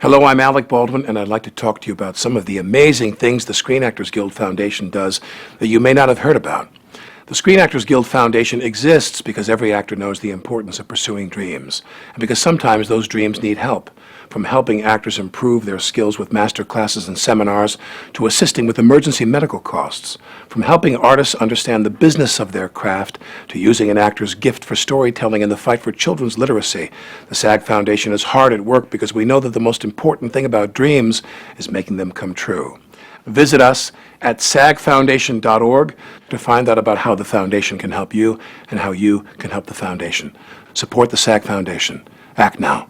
Hello, I'm Alec Baldwin, and I'd like to talk to you about some of the amazing things the Screen Actors Guild Foundation does that you may not have heard about. The Screen Actors Guild Foundation exists because every actor knows the importance of pursuing dreams, and because sometimes those dreams need help, from helping actors improve their skills with master classes and seminars to assisting with emergency medical costs, from helping artists understand the business of their craft to using an actor's gift for storytelling in the fight for children's literacy. The SAG Foundation is hard at work because we know that the most important thing about dreams is making them come true. Visit us at sagfoundation.org to find out about how the foundation can help you and how you can help the foundation. Support the SAG Foundation. Act now.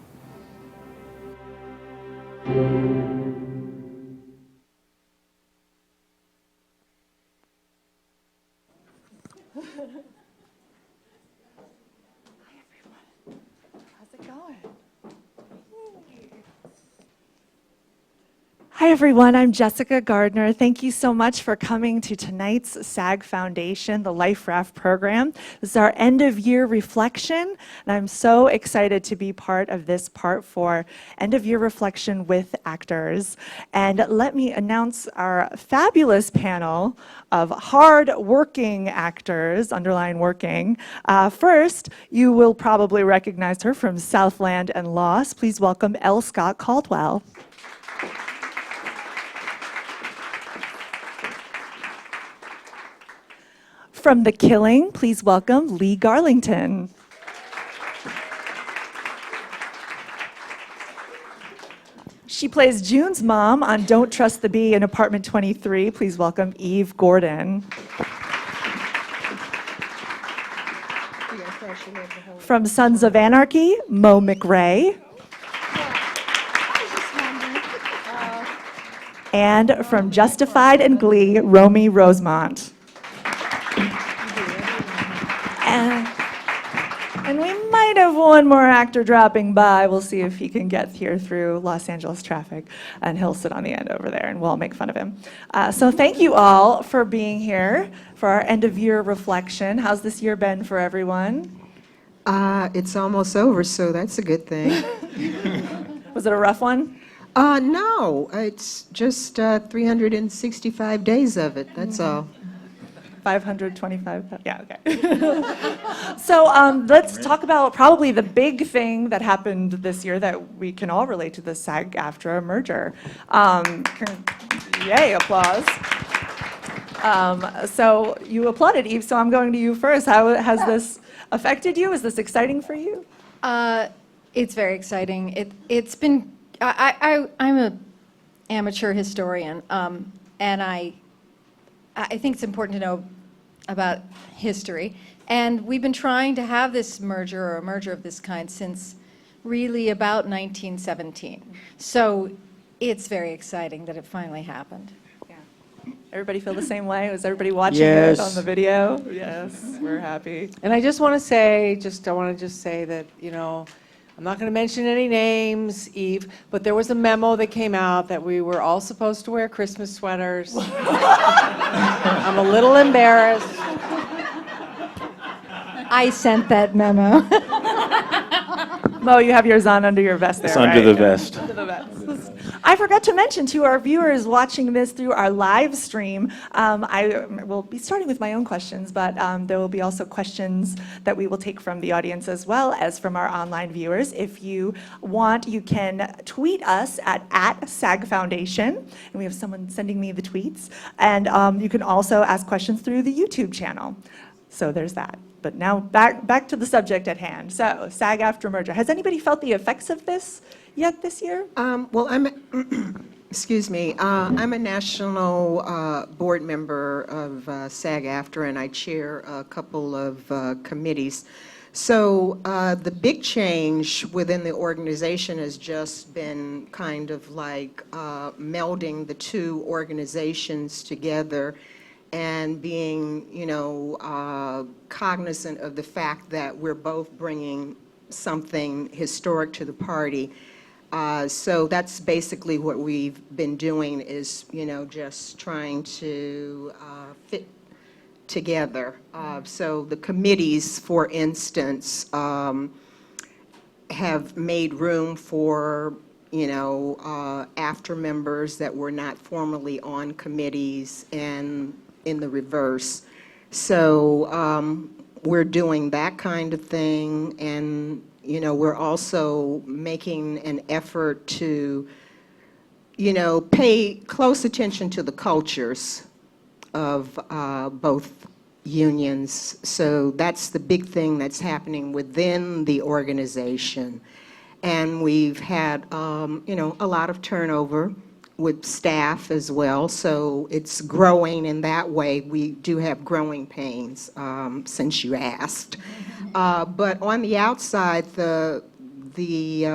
Hi everyone, I'm Jessica Gardner. Thank you so much for coming to tonight's SAG Foundation, the Life Raft program. This is our end of year reflection, and I'm so excited to be part of this part 4 end of year reflection with actors. And let me announce our fabulous panel of hard-working actors, underline working. First, you will probably recognize her from Southland and Lost. Please welcome L. Scott Caldwell. From The Killing, please welcome Lee Garlington. She plays June's mom on Don't Trust the Bee in Apartment 23. Please welcome Eve Gordon. From Sons of Anarchy, Mo McRae. And from Justified and Glee, Romy Rosemont. And we might have one more actor dropping by. We'll see if he can get here through Los Angeles traffic, and he'll sit on the end over there, and we'll make fun of him. So thank you all for being here for our end-of-year reflection. How's this year been for everyone? It's almost over, so that's a good thing. Was it a rough one? No, it's just 365 days of it, that's all. 525, yeah, okay. So let's talk about probably the big thing that happened this year that we can all relate to, the SAG-AFTRA merger. Yay, applause. So you applauded, Eve, so I'm going to you first. How has this affected you? Is this exciting for you? It's very exciting. It's been, I'm an amateur historian, and I think it's important to know about history. And we've been trying to have this merger, or a merger of this kind, since really about 1917. So it's very exciting that it finally happened. Yeah. Everybody feel the same way? Was everybody watching Yes. it on the video? Yes, we're happy. And I just want to say, that, you know, I'm not going to mention any names, Eve, but there was a memo that came out that we were all supposed to wear Christmas sweaters. I'm a little embarrassed. I sent that memo. Mo, you have yours on under your vest there, It's under right? the vest. Under the vest. I forgot to mention to our viewers watching this through our live stream, I will be starting with my own questions, but there will be also questions that we will take from the audience as well as from our online viewers. If you want, you can tweet us at SAG Foundation, and we have someone sending me the tweets, and you can also ask questions through the YouTube channel. So there's that. But now back to the subject at hand. So SAG-AFTRA merger. Has anybody felt the effects of this yet this year? Well, excuse me, I'm a national board member of SAG-AFTRA, and I chair a couple of committees. So the big change within the organization has just been kind of like melding the two organizations together and being, you know, cognizant of the fact that we're both bringing something historic to the party. So that's basically what we've been doing, is, you know, just trying to fit together. So the committees, for instance, have made room for after members that were not formally on committees and in the reverse. So we're doing that kind of thing, and we're also making an effort to pay close attention to the cultures of both unions. So that's the big thing that's happening within the organization. And we've had, a lot of turnover with staff as well. So it's growing in that way. We do have growing pains, since you asked. But on the outside, the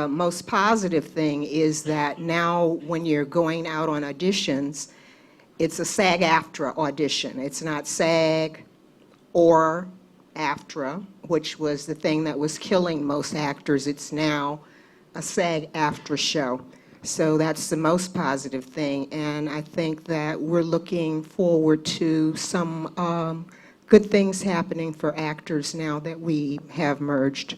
most positive thing is that now when you're going out on auditions, it's a SAG-AFTRA audition. It's not SAG or AFTRA, which was the thing that was killing most actors. It's now a SAG-AFTRA show. So that's the most positive thing. And I think that we're looking forward to some good things happening for actors now that we have merged.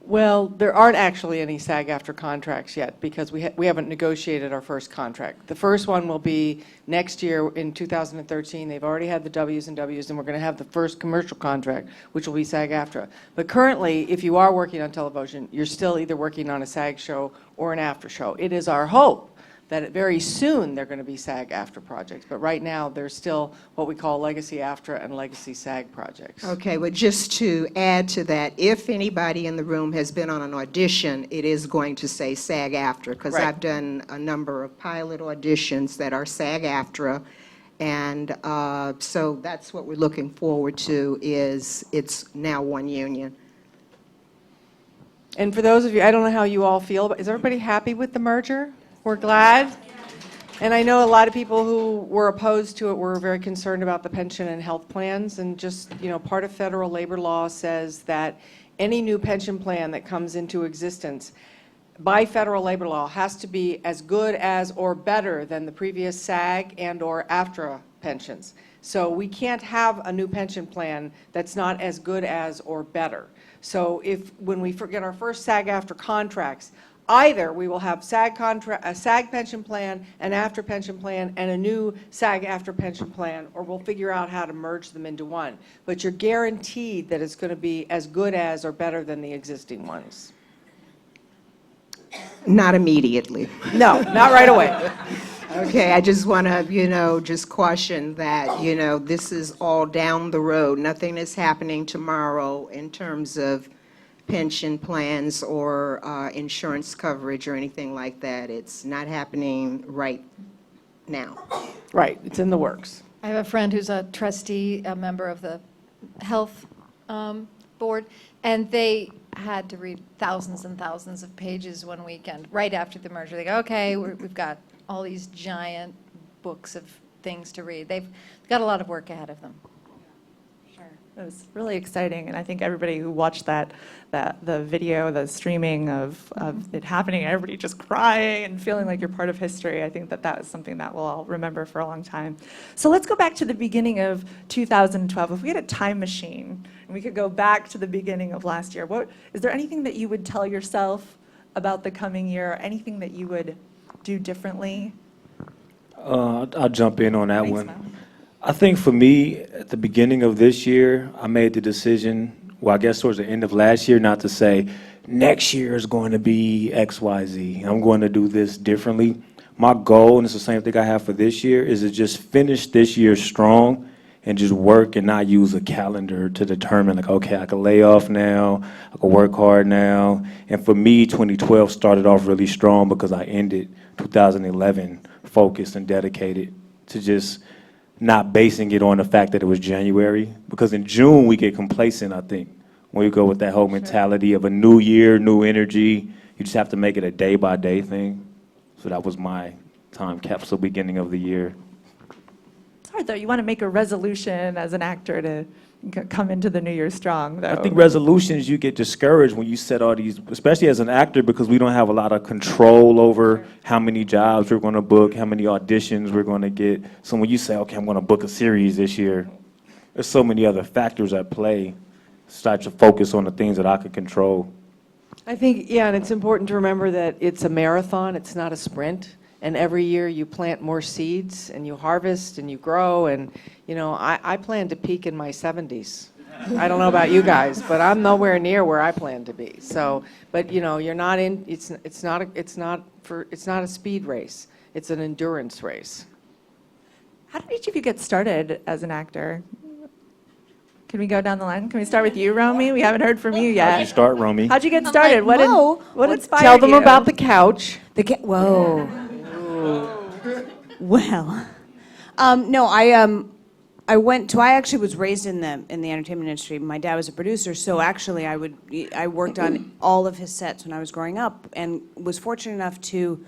Well, there aren't actually any SAG-AFTRA contracts yet because we haven't negotiated our first contract. The first one will be next year in 2013. They've already had the W's and W's, and we're going to have the first commercial contract, which will be SAG-AFTRA. But currently, if you are working on television, you're still either working on a SAG show or an AFTRA show. It is our hope that very soon they're going to be SAG-AFTRA projects. But right now, there's still what we call legacy AFTRA and legacy SAG projects. Okay, well, just to add to that, if anybody in the room has been on an audition, it is going to say SAG-AFTRA, because Right. I've done a number of pilot auditions that are SAG-AFTRA, and so that's what we're looking forward to, is it's now one union. And for those of you, I don't know how you all feel, but is everybody happy with the merger? We're glad. And I know a lot of people who were opposed to it were very concerned about the pension and health plans. And just, part of federal labor law says that any new pension plan that comes into existence by federal labor law has to be as good as or better than the previous SAG and or AFTRA pensions. So we can't have a new pension plan that's not as good as or better. So when we get our first SAG-AFTRA contracts, either we will have a SAG pension plan, an AFTRA pension plan, and a new SAG-AFTRA pension plan, or we'll figure out how to merge them into one. But you're guaranteed that it's going to be as good as or better than the existing ones. Not immediately. No, not right away. Okay, I just want to, just caution that, this is all down the road. Nothing is happening tomorrow in terms of pension plans or insurance coverage or anything like that. It's not happening right now. Right, it's in the works. I have a friend who's a trustee, a member of the health board, and they had to read thousands and thousands of pages one weekend, right after the merger. They go, okay, we've got all these giant books of things to read. They've got a lot of work ahead of them. It was really exciting, and I think everybody who watched the video, the streaming of it happening, everybody just crying and feeling like you're part of history, I think that was something that we'll all remember for a long time. So let's go back to the beginning of 2012. If we had a time machine, and we could go back to the beginning of last year, is there anything that you would tell yourself about the coming year, or anything that you would do differently? I'll jump in on that Thanks, one. Matt. I think for me, at the beginning of this year, I made the decision, well, I guess towards the end of last year, not to say, next year is going to be X, Y, Z. I'm going to do this differently. My goal, and it's the same thing I have for this year, is to just finish this year strong and just work and not use a calendar to determine, like, okay, I can lay off now, I can work hard now. And for me, 2012 started off really strong because I ended 2011 focused and dedicated to just not basing it on the fact that it was January, because in June we get complacent, I think, when we go with that whole mentality of a new year, new energy. You just have to make it a day-by-day thing. So that was my time capsule beginning of the year. It's hard, though. You want to make a resolution as an actor to come into the new year strong, though. I think resolutions, you get discouraged when you set all these, especially as an actor, because we don't have a lot of control over how many jobs we're going to book, how many auditions we're going to get. So when you say, okay, I'm going to book a series this year, there's so many other factors at play. Start to focus on the things that I could control. I think, yeah, and it's important to remember that it's a marathon, it's not a sprint. And every year you plant more seeds and you harvest and you grow. And, you know, I plan to peak in my 70s. I don't know about you guys, but I'm nowhere near where I plan to be. So, but you know, you're not in, it's not a speed race. It's an endurance race. How did each of you get started as an actor? Can we go down the line? Can we start with you, Romy? We haven't heard from you yet. How'd you start, Romy? How'd you get started? like, Mo, What inspired Tell them you? about the couch. Whoa. Well, no, I went to. I actually was raised in the entertainment industry. My dad was a producer, so actually I worked on all of his sets when I was growing up, and was fortunate enough to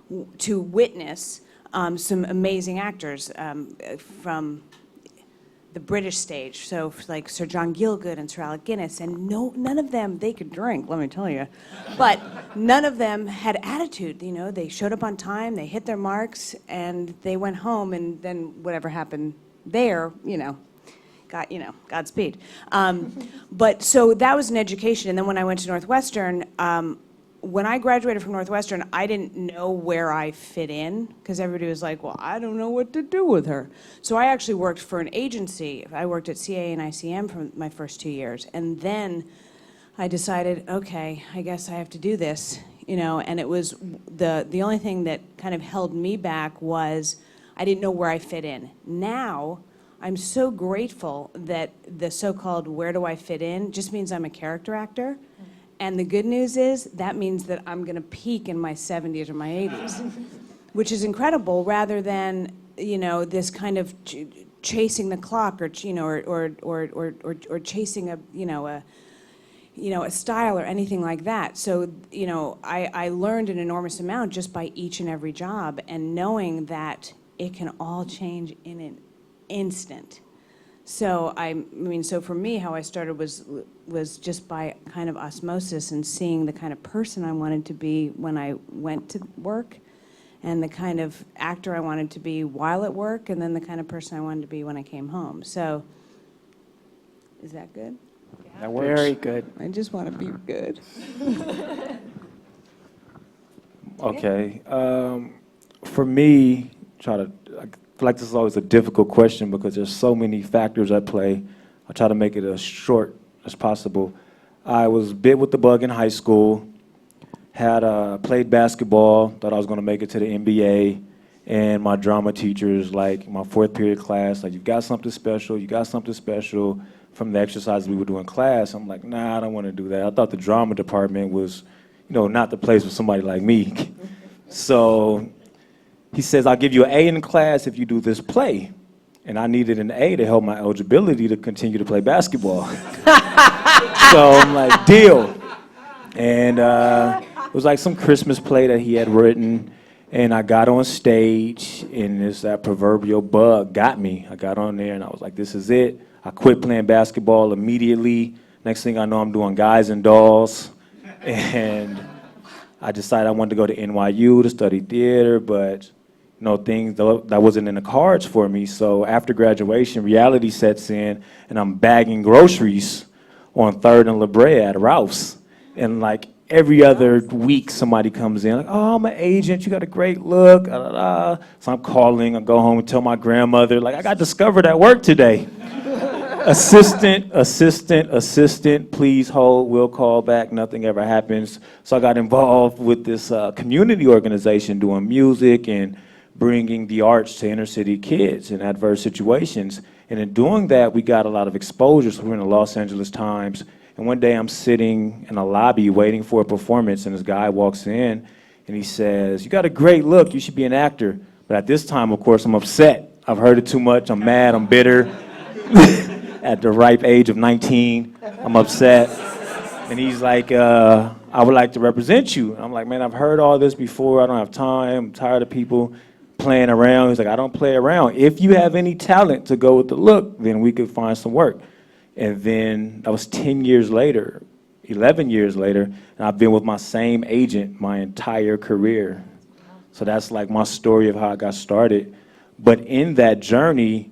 witness some amazing actors from the British stage, so like Sir John Gielgud and Sir Alec Guinness, and none of them, they could drink, let me tell you, but none of them had attitude. You know, they showed up on time, they hit their marks, and they went home, and then whatever happened there, Godspeed. But so that was an education, and then when I went to Northwestern, when I graduated from Northwestern, I didn't know where I fit in, because everybody was like, well, I don't know what to do with her. So I actually worked for an agency. I worked at CA and ICM for my first 2 years. And then I decided, okay, I guess I have to do this, you know, and it was the only thing that kind of held me back was I didn't know where I fit in. Now, I'm so grateful that the so-called where do I fit in just means I'm a character actor. And the good news is that means that I'm going to peak in my 70s or my 80s, which is incredible, rather than, you know, this kind of chasing the clock, or you know, or chasing a style or anything like that. So, you know, I learned an enormous amount just by each and every job, and knowing that it can all change in an instant. So so for me, how I started was just by kind of osmosis, and seeing the kind of person I wanted to be when I went to work, and the kind of actor I wanted to be while at work, and then the kind of person I wanted to be when I came home. So, is that good? That works. Very good. I just want to be good. Okay. For me, I feel like this is always a difficult question because there's so many factors at play. I'll try to make it as short as possible. I was bit with the bug in high school, had played basketball, thought I was going to make it to the NBA, and my drama teachers, like my fourth period class, like, you've got something special, you got something special from the exercises we would do in class. I'm like, nah, I don't want to do that. I thought the drama department was, you know, not the place for somebody like me. So he says, I'll give you an A in the class if you do this play. And I needed an A to help my eligibility to continue to play basketball. So I'm like, deal. And it was like some Christmas play that he had written. And I got on stage, and that proverbial bug got me. I got on there, and I was like, this is it. I quit playing basketball immediately. Next thing I know, I'm doing Guys and Dolls. And I decided I wanted to go to NYU to study theater, but things that wasn't in the cards for me. So after graduation, reality sets in, and I'm bagging groceries on 3rd and La Brea at Ralph's. And like every other week, somebody comes in, like, oh, I'm an agent, you got a great look, da, da, da. So I'm calling, I go home and tell my grandmother, like, I got discovered at work today. Assistant, please hold, we'll call back, nothing ever happens. So I got involved with this community organization doing music and bringing the arts to inner city kids in adverse situations. And in doing that, we got a lot of exposure. So we're in the Los Angeles Times. And one day I'm sitting in a lobby waiting for a performance, and this guy walks in and he says, you got a great look, you should be an actor. But at this time, of course, I'm upset. I've heard it too much, I'm mad, I'm bitter. At the ripe age of 19, I'm upset. And he's like, I would like to represent you. I'm like, man, I've heard all this before, I don't have time, I'm tired of people playing around. He's like, I don't play around. If you have any talent to go with the look, then we could find some work. And then that was 10 years later, 11 years later, and I've been with my same agent my entire career. So that's like my story of how I got started. But in that journey,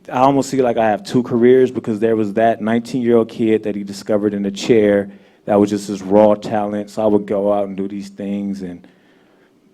I almost feel like I have two careers, because there was that 19-year-old kid that he discovered in a chair that was just this raw talent. So I would go out and do these things and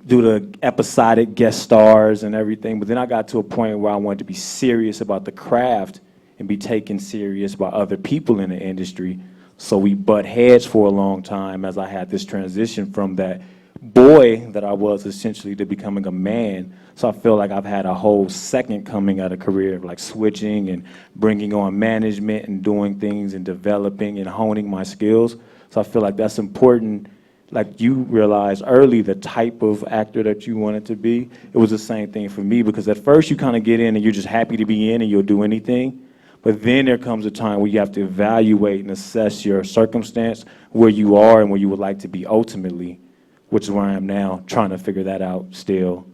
do the episodic guest stars and everything. But then I got to a point where I wanted to be serious about the craft and be taken serious by other people in the industry. So we butt heads for a long time as I had this transition from that boy that I was essentially to becoming a man. So I feel like I've had a whole second coming at a career of like switching and bringing on management and doing things and developing and honing my skills. So I feel like that's important. Like you realized early the type of actor that you wanted to be. It was the same thing for me, because at first you kind of get in and you're just happy to be in and you'll do anything. But then there comes a time where you have to evaluate and assess your circumstance, where you are and where you would like to be ultimately, which is where I am now, trying to figure that out still.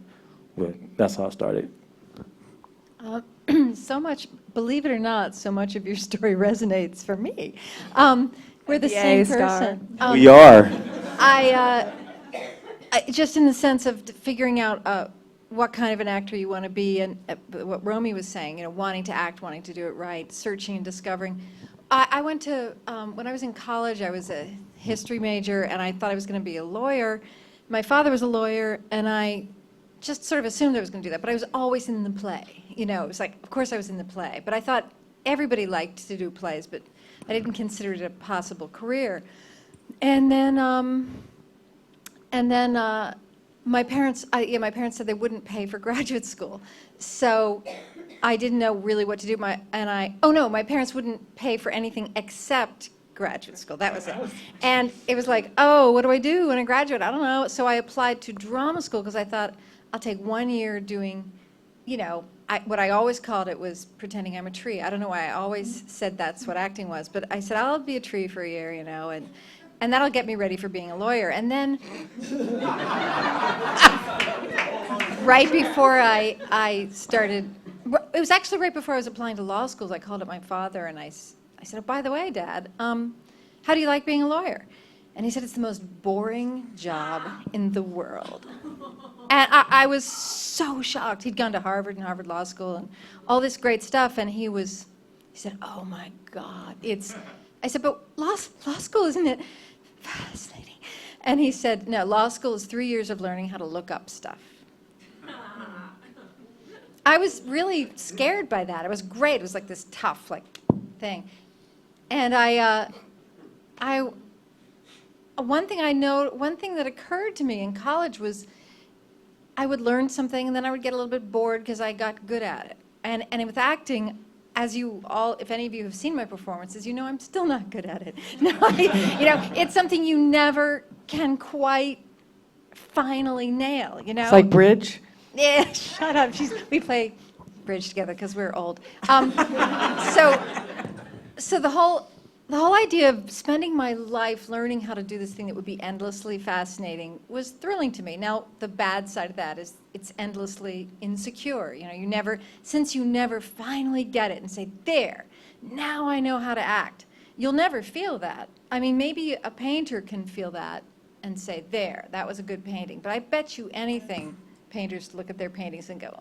But that's how I started. So much, believe it or not, so much of your story resonates for me. We're the same Yay, star. person. We are. I just in the sense of figuring out what kind of an actor you want to be, and what Romy was saying, you know, wanting to act, wanting to do it right, searching and discovering. I went to, when I was in college, I was a history major, and I thought I was going to be a lawyer. My father was a lawyer, and I just sort of assumed I was going to do that, but I was always in the play. You know, it was like, of course I was in the play, but I thought everybody liked to do plays, but I didn't consider it a possible career. And then my parents said they wouldn't pay for graduate school, so I didn't know really what to do. My parents wouldn't pay for anything except graduate school. That was it. And it was like, oh, what do I do when I graduate? I don't know. So I applied to drama school because I thought I'll take 1 year doing, you know, what I always called it was pretending I'm a tree. I don't know why I always said that's what acting was, but I said I'll be a tree for a year, you know, and that'll get me ready for being a lawyer. And then right before I started, it was actually right before I was applying to law schools, I called up my father and I said, oh, by the way, Dad, how do you like being a lawyer? And he said, it's the most boring job in the world. And I was so shocked. He'd gone to Harvard and Harvard Law School and all this great stuff, and he said, oh my God, I said, but law school, isn't it fascinating? And he said, no, law school is 3 years of learning how to look up stuff. I was really scared by that. It was great. It was like this tough, like, thing. And one thing that occurred to me in college was I would learn something and then I would get a little bit bored because I got good at it. And with acting, as you all, if any of you have seen my performances, you know I'm still not good at it. No, you know, it's something you never can quite finally nail, you know? It's like bridge. Yeah, shut up. We play bridge together because we're old. So the whole idea of spending my life learning how to do this thing that would be endlessly fascinating was thrilling to me. Now, the bad side of that is it's endlessly insecure. You know, since you never finally get it and say, there, now I know how to act, you'll never feel that. I mean, maybe a painter can feel that and say, there, that was a good painting. But I bet you anything, painters look at their paintings and go,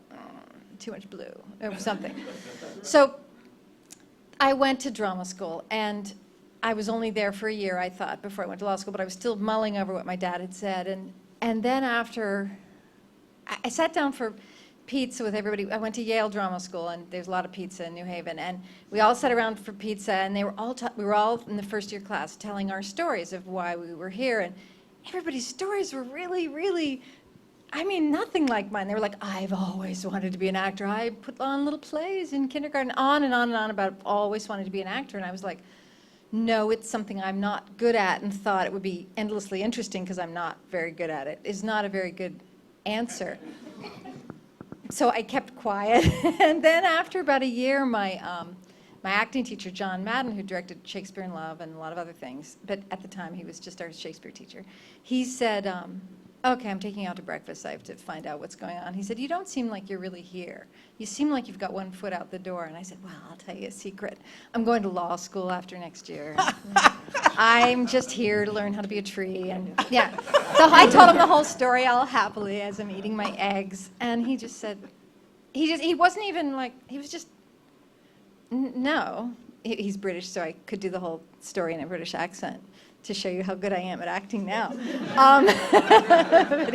too much blue, or something. So I went to drama school, and I was only there for a year, I thought, before I went to law school, but I was still mulling over what my dad had said. And then after, I sat down for pizza with everybody. I went to Yale Drama School, and there's a lot of pizza in New Haven. And we all sat around for pizza, and we were all in the first year class telling our stories of why we were here. And everybody's stories were really, really, I mean, nothing like mine. They were like, I've always wanted to be an actor. I put on little plays in kindergarten, on and on and on about always wanted to be an actor. And I was like, no, it's something I'm not good at, and thought it would be endlessly interesting because I'm not very good at it, is not a very good answer. So I kept quiet. And then after about a year, my acting teacher, John Madden, who directed Shakespeare in Love and a lot of other things, but at the time he was just our Shakespeare teacher, he said, okay, I'm taking you out to breakfast. I have to find out what's going on. He said, you don't seem like you're really here. You seem like you've got one foot out the door. And I said, well, I'll tell you a secret. I'm going to law school after next year. I'm just here to learn how to be a tree. And yeah, so I told him the whole story all happily as I'm eating my eggs. And he just said, he wasn't even like, he was just, no. He's British, so I could do the whole story in a British accent. to show you how good I am at acting now. But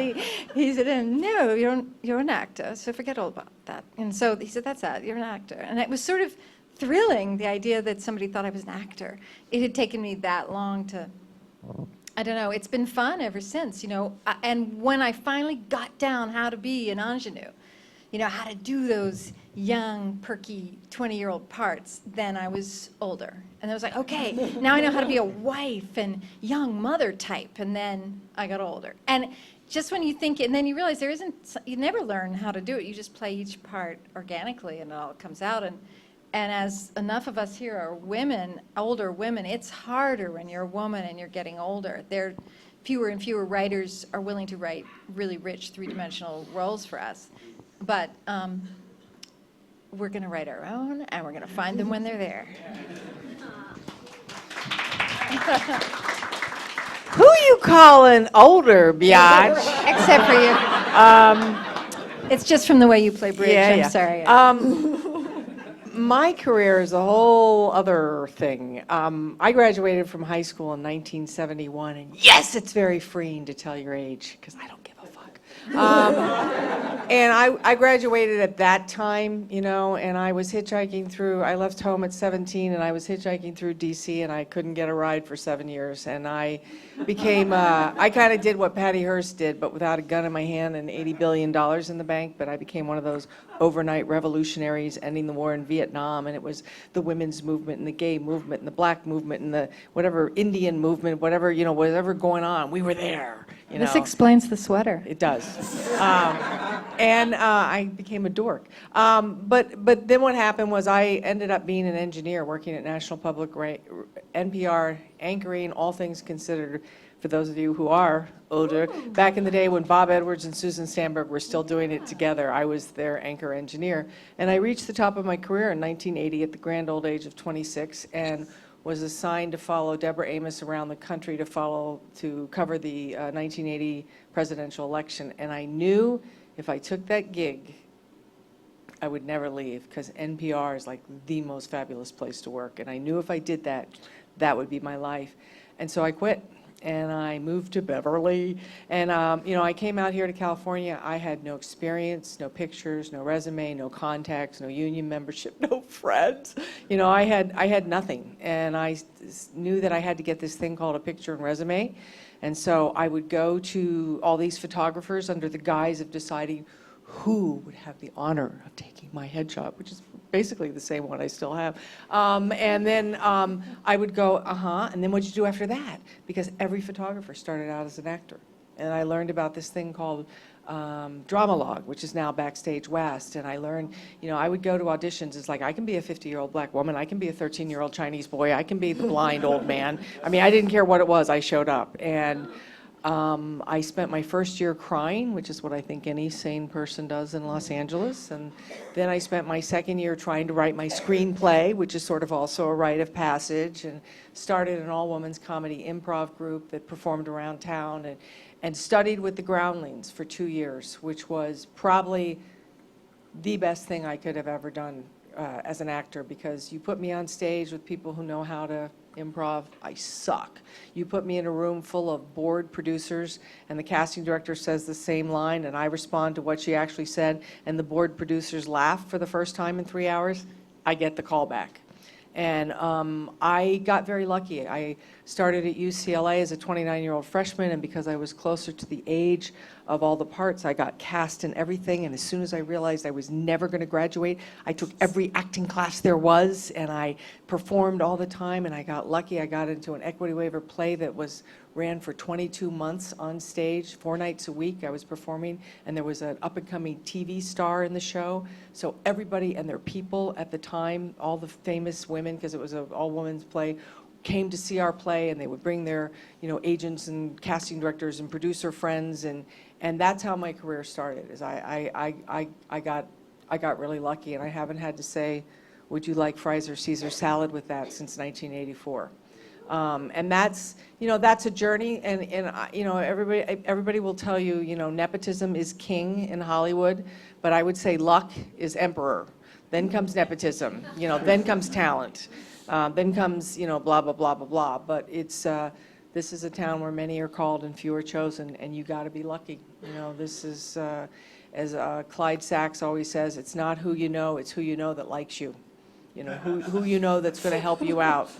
he said, no, you're an actor, so forget all about that. And so he said, that's that, you're an actor. And it was sort of thrilling, the idea that somebody thought I was an actor. It had taken me that long to, I don't know, it's been fun ever since, you know. And when I finally got down how to be an ingenue, you know, how to do those young, perky 20-year-old parts, then I was older. And I was like, okay, now I know how to be a wife and young mother type. And then I got older. And just when you think, and then you realize you never learn how to do it. You just play each part organically and it all comes out. And as enough of us here are women, older women, it's harder when you're a woman and you're getting older. Fewer and fewer writers are willing to write really rich three-dimensional roles for us. But we're going to write our own, and we're going to find them when they're there. Who you calling older, biatch? Except for you. It's just from the way you play bridge. I'm sorry. My career is a whole other thing. I graduated from high school in 1971, and yes, it's very freeing to tell your age, because I don't give a fuck. And I graduated at that time, you know, and I was hitchhiking through, I left home at 17, and I was hitchhiking through DC, and I couldn't get a ride for 7 years. And I became, I kind of did what Patty Hearst did, but without a gun in my hand and $80 billion in the bank. But I became one of those overnight revolutionaries ending the war in Vietnam. And it was the women's movement and the gay movement and the black movement and the whatever Indian movement, whatever, you know, whatever going on, we were there. You This know. explains the sweater. It does. And I became a dork. But then what happened was I ended up being an engineer working at National Public NPR, anchoring All Things Considered, for those of you who are older. Back in the day when Bob Edwards and Susan Sandberg were still doing it together, I was their anchor engineer. And I reached the top of my career in 1980 at the grand old age of 26, and was assigned to follow Deborah Amos around the country to cover the 1980 presidential election. And I knew if I took that gig, I would never leave, because NPR is like the most fabulous place to work. And I knew if I did that, that would be my life. And so I quit. And I moved to Beverly. And, you know, I came out here to California. I had no experience, no pictures, no resume, no contacts, no union membership, no friends. You know, I had nothing. And I knew that I had to get this thing called a picture and resume. And so I would go to all these photographers under the guise of deciding who would have the honor of taking my headshot, which is basically the same one I still have. And then I would go, and then what'd you do after that? Because every photographer started out as an actor. And I learned about this thing called Dramalog, which is now Backstage West. And I learned, you know, I would go to auditions. It's like, I can be a 50-year-old black woman. I can be a 13-year-old Chinese boy. I can be the blind old man. I mean, I didn't care what it was. I showed up. And I spent my first year crying, which is what I think any sane person does in Los Angeles. And then I spent my second year trying to write my screenplay, which is sort of also a rite of passage, and started an all-women's comedy improv group that performed around town, and studied with the Groundlings for 2 years, which was probably the best thing I could have ever done as an actor, because you put me on stage with people who know how to improv, I suck. You put me in a room full of bored producers, and the casting director says the same line, and I respond to what she actually said, and the bored producers laugh for the first time in 3 hours, I get the call back. And I got very lucky. I started at UCLA as a 29-year-old freshman, and because I was closer to the age of all the parts, I got cast in everything. And as soon as I realized I was never going to graduate, I took every acting class there was, and I performed all the time. And I got lucky. I got into an equity waiver play that ran for 22 months on stage, 4 nights a week. I was performing, and there was an up-and-coming TV star in the show. So everybody and their people at the time, all the famous women, because it was an all-women's play, came to see our play, and they would bring their, you know, agents and casting directors and producer friends, and that's how my career started. Is I got really lucky, and I haven't had to say, would you like fries or Caesar salad with that since 1984. And that's, you know, that's a journey, and you know, everybody will tell you, you know, nepotism is king in Hollywood, but I would say luck is emperor. Then comes nepotism, you know, then comes talent. Then comes, you know, blah, blah, blah, blah, blah. But it's, this is a town where many are called and few are chosen, and you got to be lucky. This is, as Clyde Sachs always says, it's not who you know, it's who you know that likes you. Who you know that's going to help you out.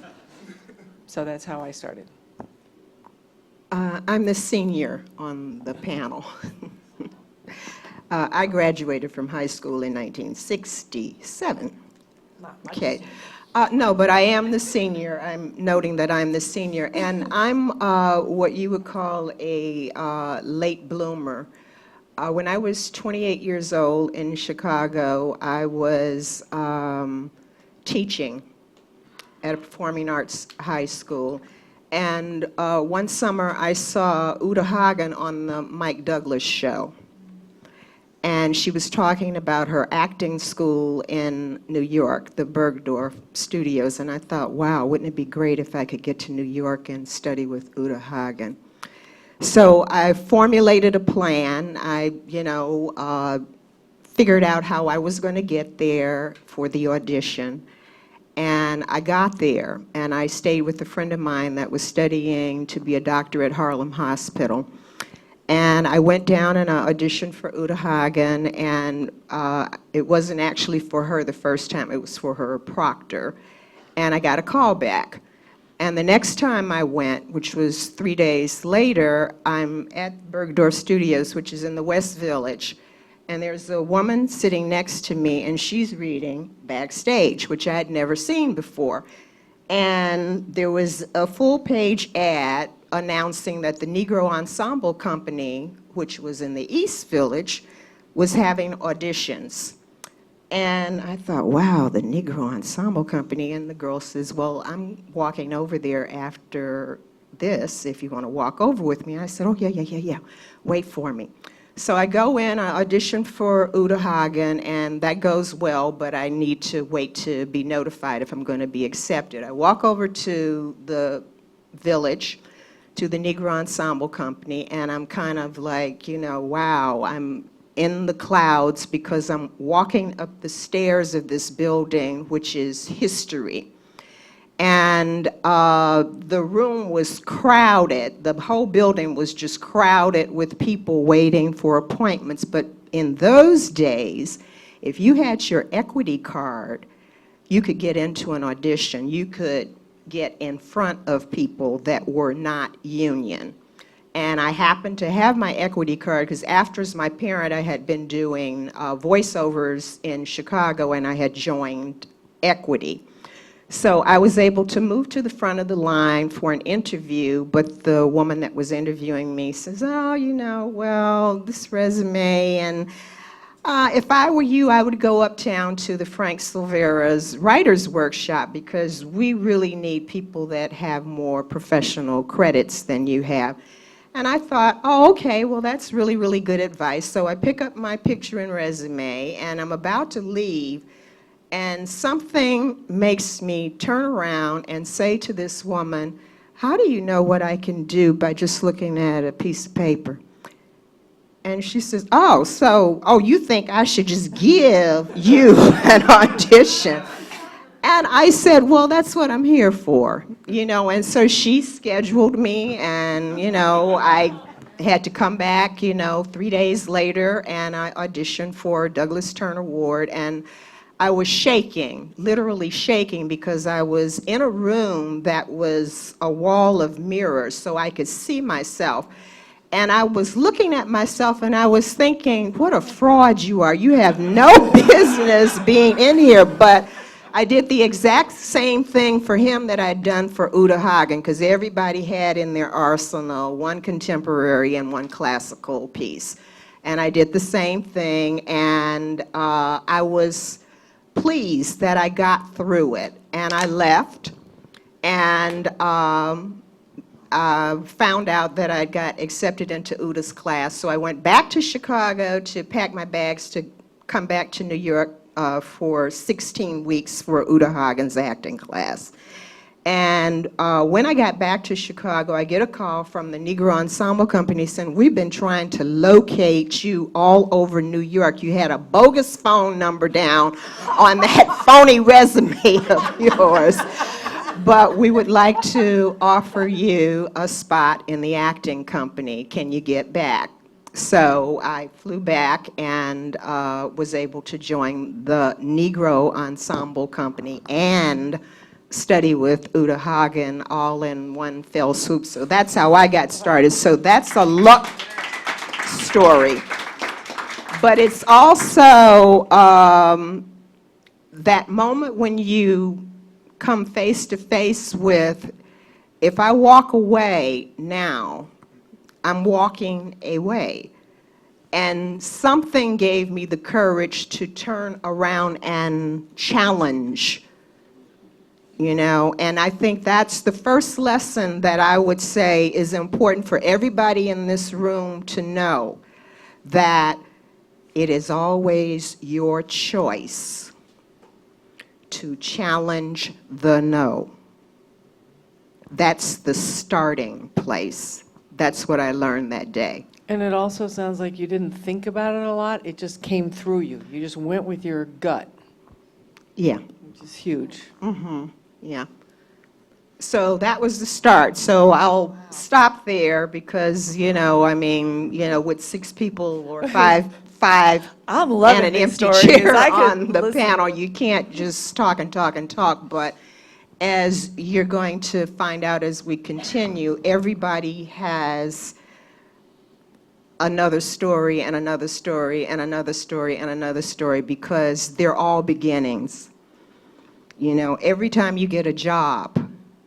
So that's how I started. I'm the senior on the panel. I graduated from high school in 1967. Okay. No, but I am the senior. I'm noting that I'm the senior. And I'm what you would call a late bloomer. When I was 28 years old in Chicago, I was teaching at a performing arts high school. And one summer I saw Uta Hagen on the Mike Douglas show. And she was talking about her acting school in New York, the Bergdorf Studios. And I thought, wow, wouldn't it be great if I could get to New York and study with Uta Hagen? So I formulated a plan. I, figured out how I was going to get there for the audition. And I got there, and I stayed with a friend of mine that was studying to be a doctor at Harlem Hospital. And I went down and I auditioned for Uta Hagen, and it wasn't actually for her the first time, it was for her proctor. And I got a call back. And the next time I went, which was 3 days later, I'm at Bergdorf Studios, which is in the West Village. And there's a woman sitting next to me, and she's reading backstage, which I had never seen before. And there was a full-page ad announcing that the Negro Ensemble Company, which was in the East Village, was having auditions. And I thought, wow, the Negro Ensemble Company. And the girl says, well, I'm walking over there after this, if you want to walk over with me. I said, oh, yeah, wait for me. So I go in, I audition for Uta Hagen, and that goes well, but I need to wait to be notified if I'm going to be accepted. I walk over to the village, to the Negro Ensemble Company, and I'm kind of like, wow, I'm in the clouds because I'm walking up the stairs of this building, which is history. And the room was crowded. The whole building was just crowded with people waiting for appointments. But in those days, if you had your equity card, you could get into an audition. You could get in front of people that were not union. And I happened to have my equity card because after as my parent, I had been doing voiceovers in Chicago, and I had joined Equity. So I was able to move to the front of the line for an interview, but the woman that was interviewing me says, oh, well, this resume, and if I were you, I would go uptown to the Frank Silvera's writer's workshop because we really need people that have more professional credits than you have. And I thought, oh, okay, well, that's really, really good advice. So I pick up my picture and resume, and I'm about to leave, and something makes me turn around and say to this woman, how do you know what I can do by just looking at a piece of paper? And she says, you think I should just give you an audition? And I said, well, that's what I'm here for, and so she scheduled me, and, I had to come back, 3 days later, and I auditioned for Douglas Turner Ward, and I was shaking, literally shaking, because I was in a room that was a wall of mirrors so I could see myself. And I was looking at myself and I was thinking, what a fraud you are. You have no business being in here. But I did the exact same thing for him that I'd done for Uta Hagen, because everybody had in their arsenal one contemporary and one classical piece. And I did the same thing, and I was pleased that I got through it. And I left, and found out that I got accepted into Uta's class. So I went back to Chicago to pack my bags to come back to New York for 16 weeks for Uta Hagen's acting class. And when I got back to Chicago, I get a call from the Negro Ensemble Company saying, we've been trying to locate you all over New York. You had a bogus phone number down on that phony resume of yours. but we would like to offer you a spot in the acting company. Can you get back? So I flew back and was able to join the Negro Ensemble Company and study with Uta Hagen all in one fell swoop. So that's how I got started. So that's a luck story. But it's also that moment when you come face to face with, if I walk away now, I'm walking away. And something gave me the courage to turn around and challenge, you know, and I think that's the first lesson that I would say is important for everybody in this room to know, that it is always your choice to challenge the no. That's the starting place. That's what I learned that day. And it also sounds like you didn't think about it a lot. It just came through you. You just went with your gut, Yeah. which is huge. Yeah. So that was the start. So I'll stop there because, you know, I mean, you know, with 6 people or five I'm loving and an these empty stories. chair I could on the listen. panel, you can't just talk and talk and talk. But as you're going to find out as we continue, everybody has another story and another story and another story and another story, because they're all beginnings. You know, every time you get a job,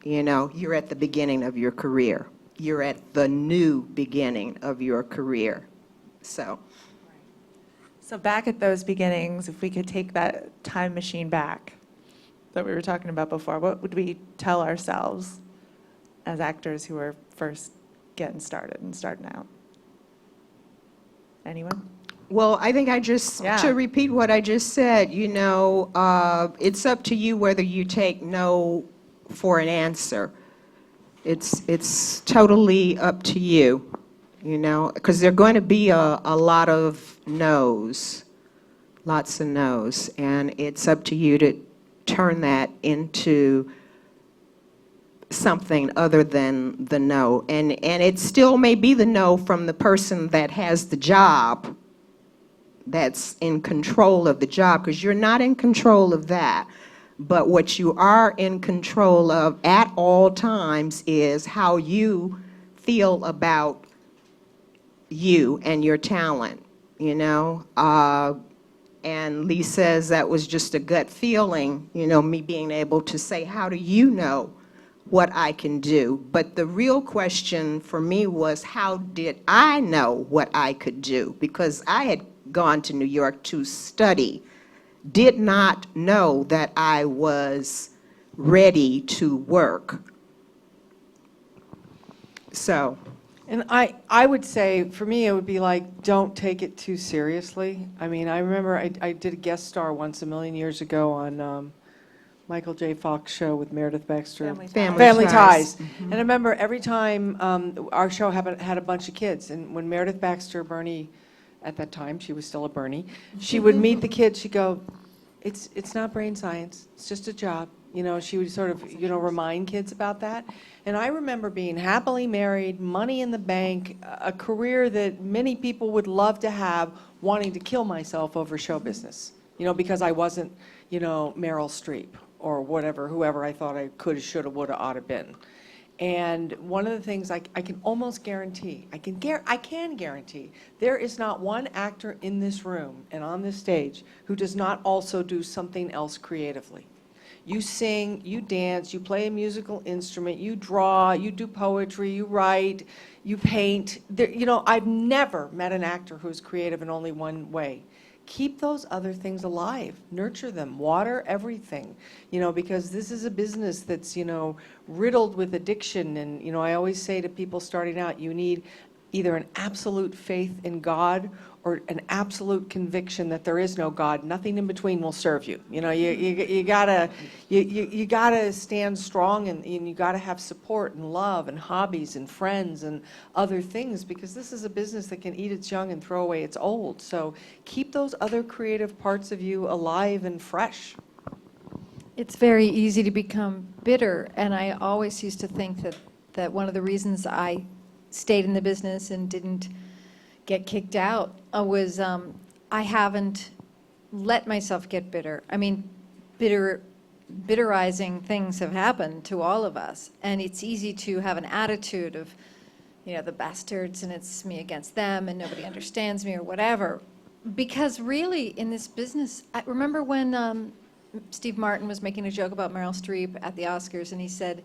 you know, you're at the beginning of your career. You're at the new beginning of your career. So back at those beginnings, if we could take that time machine back that we were talking about before, what would we tell ourselves as actors who are first getting started and starting out? Anyone? well, I think to repeat what I just said, you know, it's up to you whether you take no for an answer. It's totally up to you, you know, because there are going to be a lot of no's, lots of no's, and it's up to you to turn that into something other than the no. And it still may be the no from the person that has the job, that's in control of the job, because you're not in control of that. But what you are in control of at all times is how you feel about you and your talent, you know. And Lee says that was just a gut feeling, you know, me being able to say, how do you know what I can do? But the real question for me was, how did I know what I could do? Because I had gone to New York to study, did not know that I was ready to work. So. And I would say, for me, it would be like, don't take it too seriously. I mean, I remember I did a guest star once a million years ago on Michael J. Fox show with Meredith Baxter. Family Ties. Ties. And I remember every time our show had a bunch of kids, and when Meredith Baxter, Bernie, at that time, she was still a Bernie, she would meet the kids, she'd go, it's not brain science, it's just a job. You know, she would sort of, you know, remind kids about that. And I remember being happily married, money in the bank, a career that many people would love to have, wanting to kill myself over show business, you know, because I wasn't, you know, Meryl Streep or whatever, whoever I thought I could have, should have, would have, ought to been. And one of the things I can almost guarantee, I can guarantee, there is not one actor in this room and on this stage who does not also do something else creatively. You sing, you dance, you play a musical instrument, you draw, you do poetry, you write, you paint. You know, I've never met an actor who's creative in only one way. Keep those other things alive, nurture them, water everything, you know, because this is a business that's, you know, riddled with addiction. And, you know, I always say to people starting out, you need either an absolute faith in God or an absolute conviction that there is no God. Nothing in between will serve you. You know, you gotta stand strong, and you gotta have support and love and hobbies and friends and other things, because this is a business that can eat its young and throw away its old. So keep those other creative parts of you alive and fresh. It's very easy to become bitter, and I always used to think that one of the reasons I stayed in the business and didn't get kicked out was I haven't let myself get bitter. I mean, bitterizing things have happened to all of us, and it's easy to have an attitude of, you know, the bastards, and it's me against them, and nobody understands me, or whatever. Because really, in this business, I remember when Steve Martin was making a joke about Meryl Streep at the Oscars, and he said,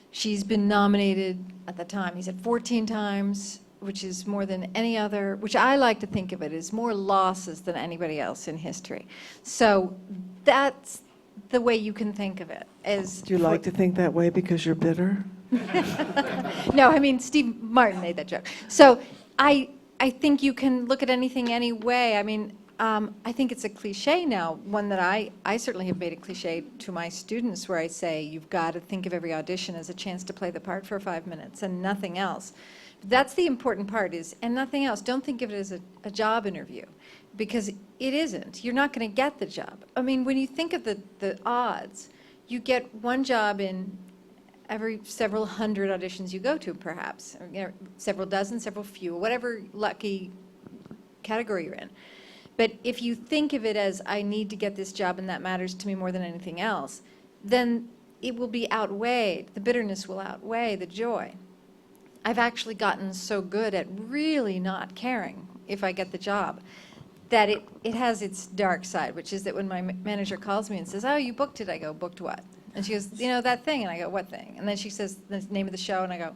she's been nominated, at the time, he said 14 times, which is more than any other, which I like to think of it as more losses than anybody else in history. So that's the way you can think of it. Do you like to think that way because you're bitter? No, I mean, Steve Martin made that joke. So I think you can look at anything any way. I mean, I think it's a cliche now, one that I certainly have made a cliche to my students, where I say, you've got to think of every audition as a chance to play the part for 5 minutes and nothing else. That's the important part, is, and nothing else. Don't think of it as a job interview, because it isn't. You're not going to get the job. I mean, when you think of the odds, you get one job in every several hundred auditions you go to, perhaps, or, you know, several dozen, several few, whatever lucky category you're in. But if you think of it as, I need to get this job and that matters to me more than anything else, then it will be outweighed, the bitterness will outweigh the joy. I've actually gotten so good at really not caring if I get the job that it has its dark side, which is that when my manager calls me and says, oh, you booked it, I go, booked what? And she goes, you know, that thing, and I go, what thing? And then she says the name of the show, and I go,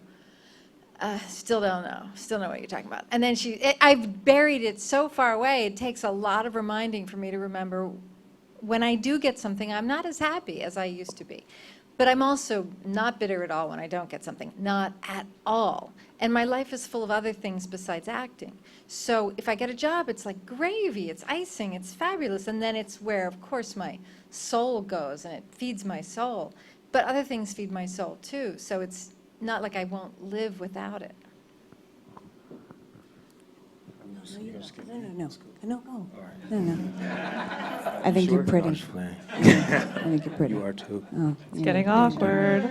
still don't know what you're talking about. And then I've buried it so far away, it takes a lot of reminding for me to remember when I do get something, I'm not as happy as I used to be. But I'm also not bitter at all when I don't get something, not at all. And my life is full of other things besides acting. So if I get a job, it's like gravy, it's icing, it's fabulous. And then it's where, of course, my soul goes, and it feeds my soul. But other things feed my soul too. So it's not like I won't live without it. No. I think you're pretty. I think you're pretty. You are too. Oh, It's getting awkward.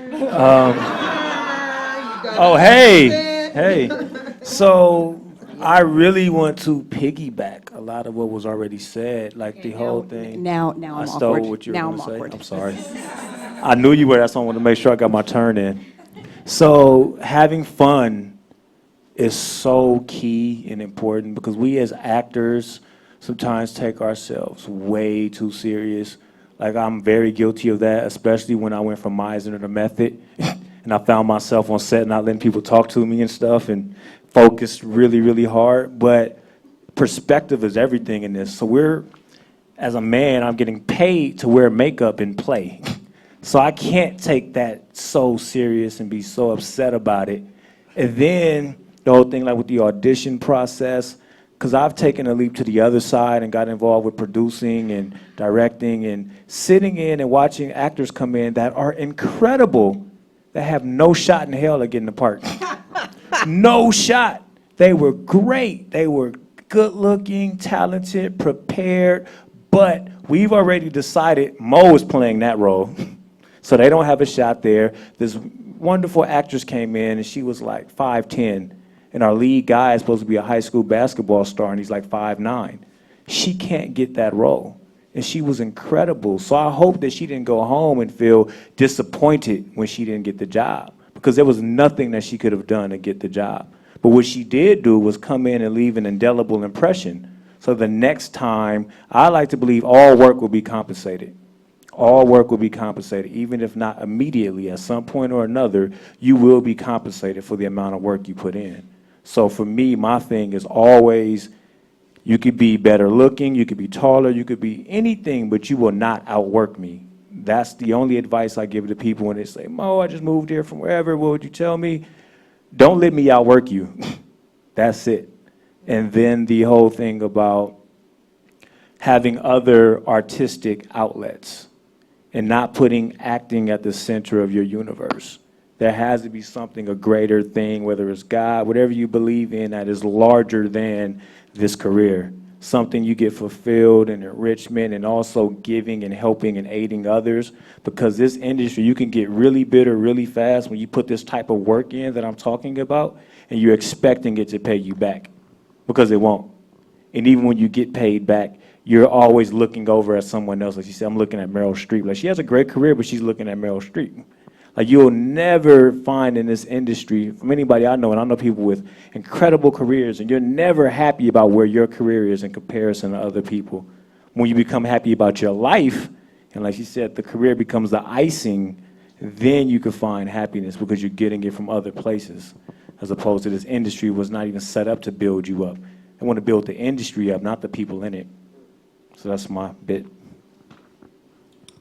Oh, hey. So I really want to piggyback a lot of what was already said, like the whole thing. Now I'm I awkward. stole what you were Now going I'm to say. awkward. I'm sorry. I knew you were. That's why I wanted to make sure I got my turn in. So having fun is so key and important, because we as actors sometimes take ourselves way too serious. Like, I'm very guilty of that, especially when I went from Meisner to Method, and I found myself on set not letting people talk to me and stuff, and focused really, really hard. But perspective is everything in this. So as a man, I'm getting paid to wear makeup and play. So I can't take that so serious and be so upset about it. And then the whole thing, like with the audition process, because I've taken a leap to the other side and got involved with producing and directing and sitting in and watching actors come in that are incredible, that have no shot in hell of getting the part. No shot. They were great. They were good looking, talented, prepared, but we've already decided Mo is playing that role. So they don't have a shot there. This wonderful actress came in, and she was like 5'10", and our lead guy is supposed to be a high school basketball star, and he's like 5'9". She can't get that role, and she was incredible. So I hope that she didn't go home and feel disappointed when she didn't get the job, because there was nothing that she could have done to get the job. But what she did do was come in and leave an indelible impression. So the next time, I like to believe all work will be compensated. All work will be compensated, even if not immediately. At some point or another, you will be compensated for the amount of work you put in. So for me, my thing is always, you could be better looking, you could be taller, you could be anything, but you will not outwork me. That's the only advice I give to people when they say, Mo, I just moved here from wherever, what would you tell me? Don't let me outwork you. That's it. And then the whole thing about having other artistic outlets and not putting acting at the center of your universe. There has to be something, a greater thing, whether it's God, whatever you believe in, that is larger than this career. something you get fulfilled and enrichment and also giving and helping and aiding others. Because this industry, you can get really bitter really fast when you put this type of work in that I'm talking about and you're expecting it to pay you back, because it won't. And even when you get paid back, you're always looking over at someone else. Like she said, I'm looking at Meryl Streep. Like, she has a great career, but she's looking at Meryl Streep. Like, you'll never find in this industry, from anybody I know, and I know people with incredible careers, and you're never happy about where your career is in comparison to other people. When you become happy about your life, and like she said, the career becomes the icing, then you can find happiness because you're getting it from other places, as opposed to this industry was not even set up to build you up. They want to build the industry up, not the people in it. So that's my bit.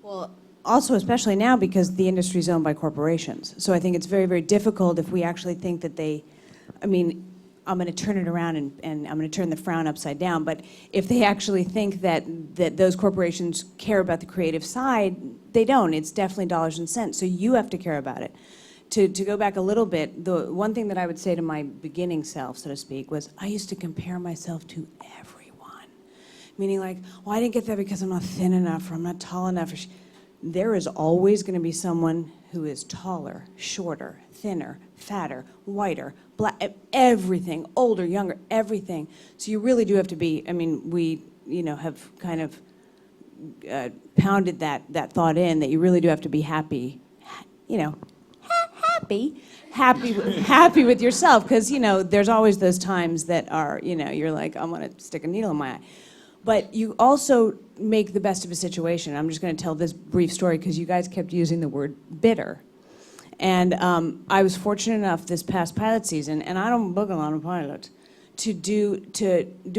Well, also, especially now, because the industry is owned by corporations. So I think it's very, very difficult if we actually think that I mean, I'm going to turn it around and I'm going to turn the frown upside down, but if they actually think that those corporations care about the creative side, they don't. It's definitely dollars and cents, so you have to care about it. To go back a little bit, the one thing that I would say to my beginning self, so to speak, was I used to compare myself to everyone. Meaning like, well, I didn't get that because I'm not thin enough, or I'm not tall enough. There is always going to be someone who is taller, shorter, thinner, fatter, whiter, black, everything, older, younger, everything. So you really do have to be, I mean, we, have kind of pounded that thought in, that you really do have to be happy, happy with yourself, because, there's always those times that are, you're like, I'm going to stick a needle in my eye. But you also make the best of a situation. I'm just going to tell this brief story because you guys kept using the word bitter. And I was fortunate enough this past pilot season, and I don't book a lot of pilots, to do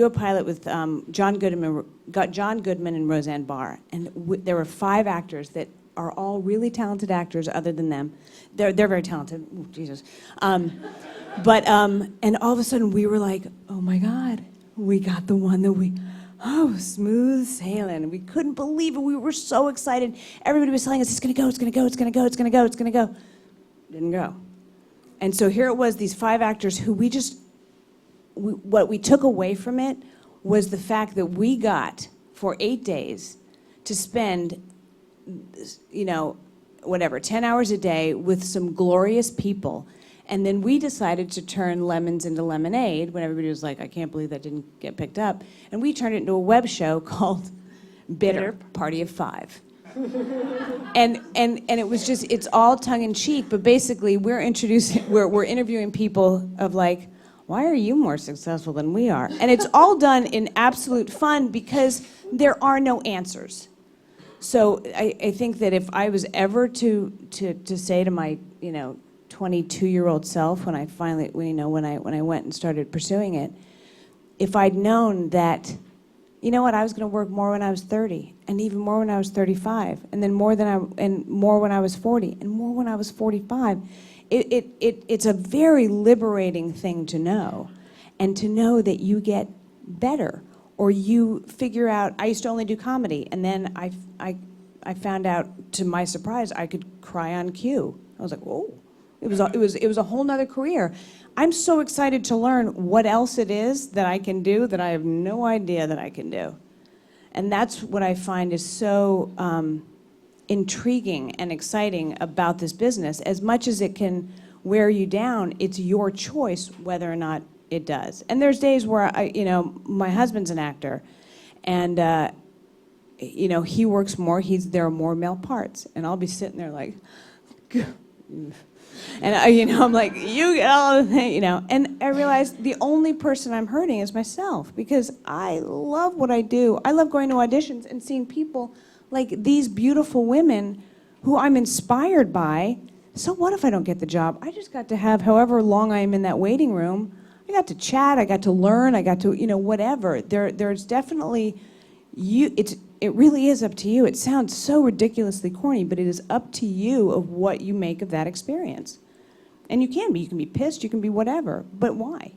a pilot with John Goodman and Roseanne Barr. And there were 5 actors that are all really talented actors other than them. They're very talented. Ooh, Jesus. And all of a sudden we were like, oh my God, we got the one that smooth sailing. We couldn't believe it. We were so excited. Everybody was telling us, it's going to go, it's going to go, it's going to go, it's going to go, it's going to go. Didn't go. And so here it was, these 5 actors who what we took away from it was the fact that we got, for 8 days, to spend, 10 hours a day with some glorious people. And then we decided to turn lemons into lemonade when everybody was like, I can't believe that didn't get picked up. And we turned it into a web show called Bitter Party of 5. and it was just, it's all tongue in cheek, but basically we're interviewing people of like, why are you more successful than we are? And it's all done in absolute fun because there are no answers. So I think that if I was ever to say to my, 22-year-old self when I finally, when I went and started pursuing it, if I'd known that, I was going to work more when I was 30, and even more when I was 35, and then more when I was 40, and more when I was 45. It's a very liberating thing to know, and to know that you get better, or you figure out. I used to only do comedy, and then I found out, to my surprise, I could cry on cue. I was like, whoa. It was a whole nother career. I'm so excited to learn what else it is that I can do that I have no idea that I can do. And that's what I find is so intriguing and exciting about this business. As much as it can wear you down, it's your choice whether or not it does. And there's days where my husband's an actor, and he works more. There are more male parts, and I'll be sitting there like. And I'm like, you get all of it, And I realized the only person I'm hurting is myself, because I love what I do. I love going to auditions and seeing people like these beautiful women who I'm inspired by. So what if I don't get the job? I just got to have however long I'm in that waiting room. I got to chat. I got to learn. I got to, whatever. There's definitely it really is up to you. It sounds so ridiculously corny, but it is up to you of what you make of that experience. And you can be pissed, you can be whatever, but why?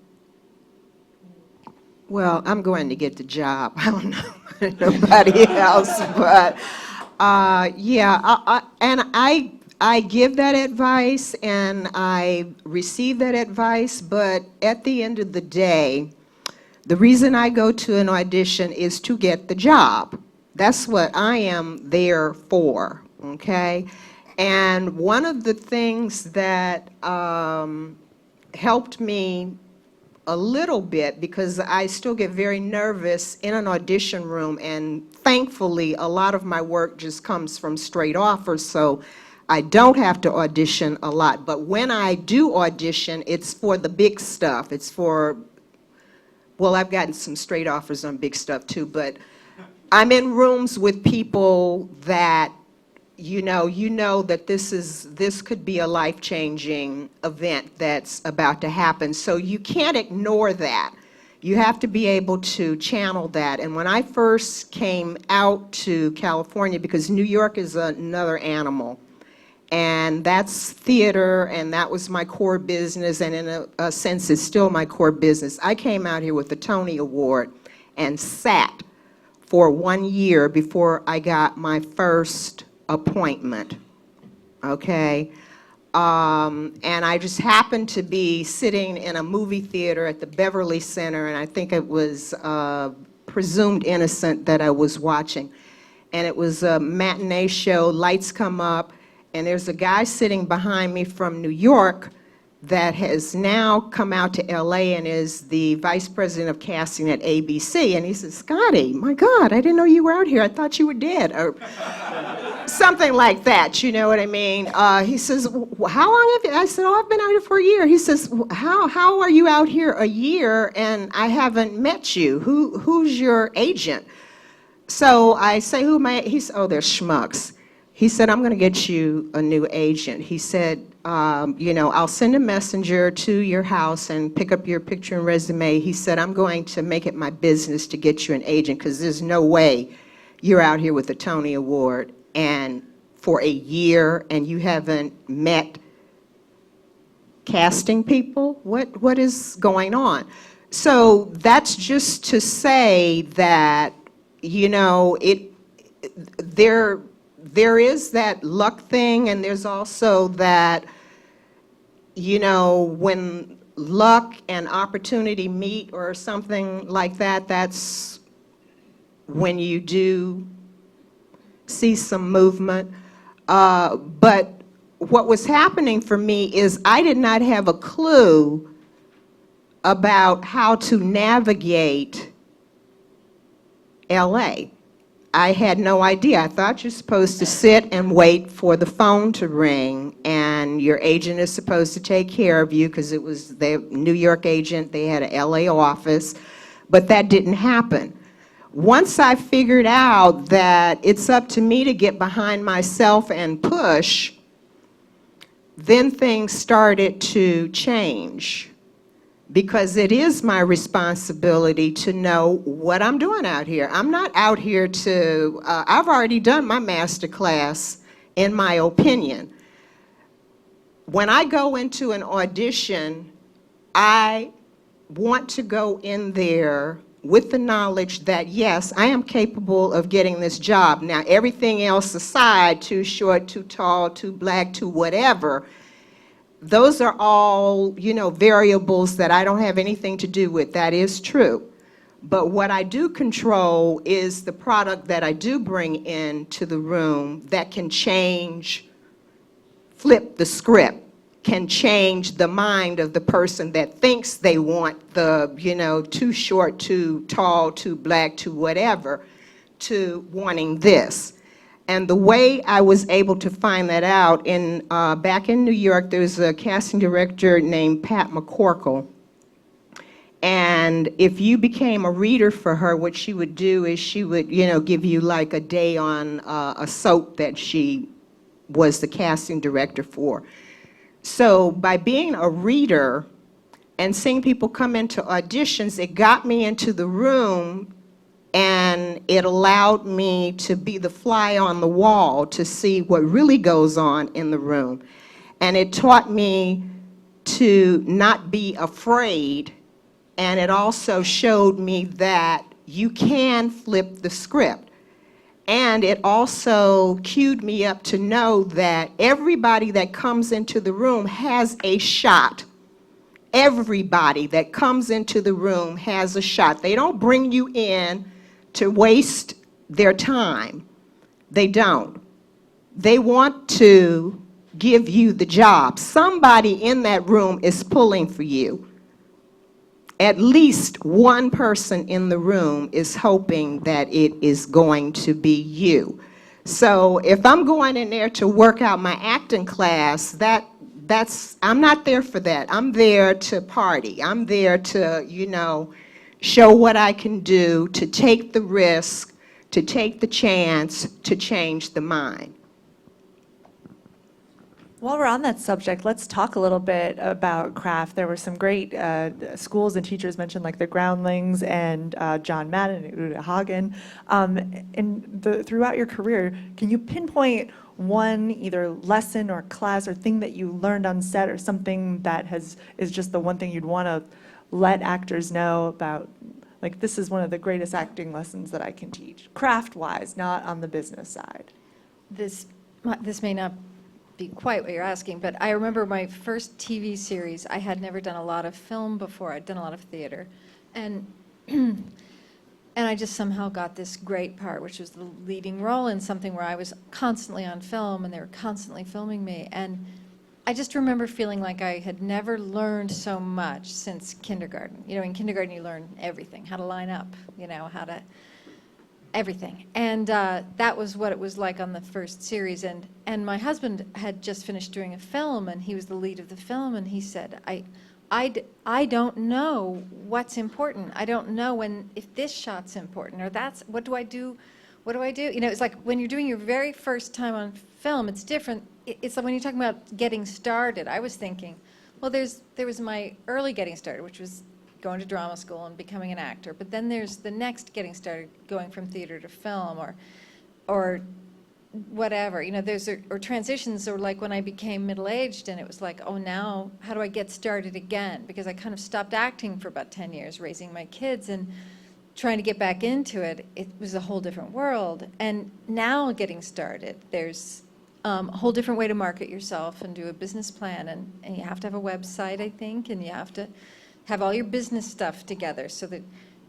Well, I'm going to get the job. I don't know nobody else, but I give that advice and I receive that advice, but at the end of the day, The reason I go to an audition is to get the job. That's what I am there for, okay? And one of the things that helped me a little bit, because I still get very nervous in an audition room, and thankfully a lot of my work just comes from straight offers, so I don't have to audition a lot. But when I do audition, it's for the big stuff. It's for, well, I've gotten some straight offers on big stuff too, but I'm in rooms with people that you know that this could be a life-changing event that's about to happen. So you can't ignore that. You have to be able to channel that. And when I first came out to California, because New York is another animal, and that's theater, and that was my core business, and in a sense it's still my core business. I came out here with the Tony Award and sat for 1 year before I got my first appointment, okay? And I just happened to be sitting in a movie theater at the Beverly Center, and I think it was Presumed Innocent that I was watching. And it was a matinee show, lights come up, and there's a guy sitting behind me from New York that has now come out to LA and is the vice president of casting at ABC. And he says, "Scotty, my God, I didn't know you were out here. I thought you were dead." Or something like that, you know what I mean? He says, "How long have you?" I said, "Oh, I've been out here for a year." He says, how are you out here a year and I haven't met you? Who's your agent? So I say, "Who am I?" He said, "Oh, they're schmucks." He said, "I'm going to get you a new agent." He said, "I'll send a messenger to your house and pick up your picture and resume." He said, "I'm going to make it my business to get you an agent, because there's no way you're out here with a Tony Award and for a year and you haven't met casting people. What is going on?" So that's just to say that, there is that luck thing, and there's also that, when luck and opportunity meet or something like that, that's when you do see some movement. But what was happening for me is I did not have a clue about how to navigate LA. I had no idea. I thought you're supposed to sit and wait for the phone to ring, and your agent is supposed to take care of you, because it was the New York agent. They had an LA office, but that didn't happen. Once I figured out that it's up to me to get behind myself and push, then things started to change. Because it is my responsibility to know what I'm doing out here. I'm not out here to, I've already done my master class, in my opinion. When I go into an audition, I want to go in there with the knowledge that, yes, I am capable of getting this job. Now, everything else aside, too short, too tall, too black, too whatever, those are all, variables that I don't have anything to do with. That is true. But what I do control is the product that I do bring into the room that can flip the script, can change the mind of the person that thinks they want the, too short, too tall, too black, too whatever, to wanting this. And the way I was able to find that out, back in New York, there was a casting director named Pat McCorkle. And if you became a reader for her, what she would do is she would, give you like a day on a soap that she was the casting director for. So by being a reader and seeing people come into auditions, it got me into the room, and it allowed me to be the fly on the wall to see what really goes on in the room. And it taught me to not be afraid, and it also showed me that you can flip the script. And it also cued me up to know that everybody that comes into the room has a shot everybody that comes into the room has a shot. They don't bring you in to waste their time. They don't. They want to give you the job. Somebody in that room is pulling for you. At least one person in the room is hoping that it is going to be you. So if I'm going in there to work out my acting class, I'm not there for that. I'm there to party. I'm there to, show what I can do, to take the risk, to take the chance, to change the mind. While we're on that subject, let's talk a little bit about craft. There were some great schools and teachers mentioned, like the Groundlings and John Madden and Uta Hagen. Throughout your career, can you pinpoint one either lesson or class or thing that you learned on set, or something that is just the one thing you'd want to let actors know about? Like, this is one of the greatest acting lessons that I can teach, craft-wise, not on the business side. This may not be quite what you're asking, but I remember my first TV series. I had never done a lot of film before. I'd done a lot of theater, and I just somehow got this great part, which was the leading role in something where I was constantly on film, and they were constantly filming me. And I just remember feeling like I had never learned so much since kindergarten. In kindergarten you learn everything, how to line up, how to everything. And that was what it was like on the first series. And my husband had just finished doing a film, and he was the lead of the film, and he said, I don't know what's important. I don't know if this shot's important, or what do I do? What do I do? It's like when you're doing your very first time on film, it's different. It's like when you're talking about getting started. I was thinking, well, there was my early getting started, which was going to drama school and becoming an actor. But then there's the next getting started, going from theater to film, or whatever. Or transitions, or like when I became middle-aged, and it was like, oh, now how do I get started again? Because I kind of stopped acting for about 10 years, raising my kids, and trying to get back into it. It was a whole different world. And now getting started, there's a whole different way to market yourself and do a business plan, and you have to have a website, I think, and you have to have all your business stuff together so that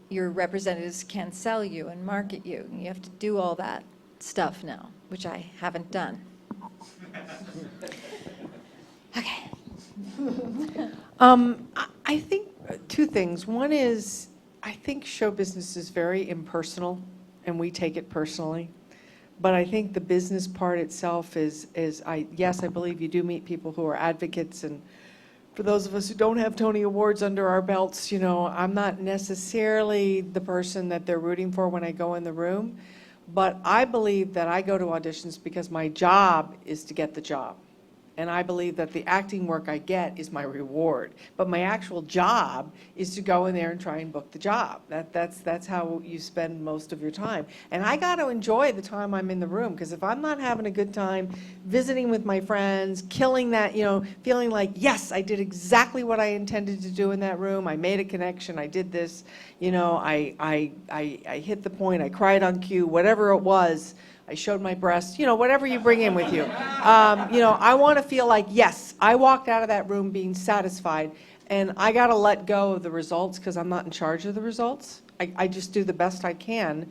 your representatives can sell you and market you. You have to do all that stuff now, which I haven't done. Okay. I think two things. One is, I think show business is very impersonal, and we take it personally. But I think the business part itself is yes, I believe you do meet people who are advocates, and for those of us who don't have Tony Awards under our belts, I'm not necessarily the person that they're rooting for when I go in the room. But I believe that I go to auditions because my job is to get the job. And I believe that the acting work I get is my reward. But my actual job is to go in there and try and book the job. That's how you spend most of your time. And I got to enjoy the time I'm in the room, because if I'm not having a good time visiting with my friends, killing that, feeling like, yes, I did exactly what I intended to do in that room. I made a connection. I did this. I hit the point. I cried on cue, whatever it was. I showed my breast, whatever you bring in with you. I want to feel like, yes, I walked out of that room being satisfied, and I got to let go of the results, because I'm not in charge of the results. I just do the best I can,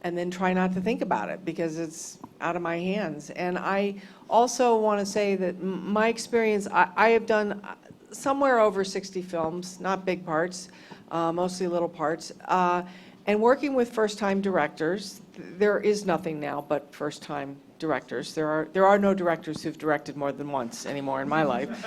and then try not to think about it, because it's out of my hands. And I also want to say that my experience, I have done somewhere over 60 films, not big parts, mostly little parts. And working with first-time directors, there is nothing now but first-time directors. There are no directors who've directed more than once anymore in my life.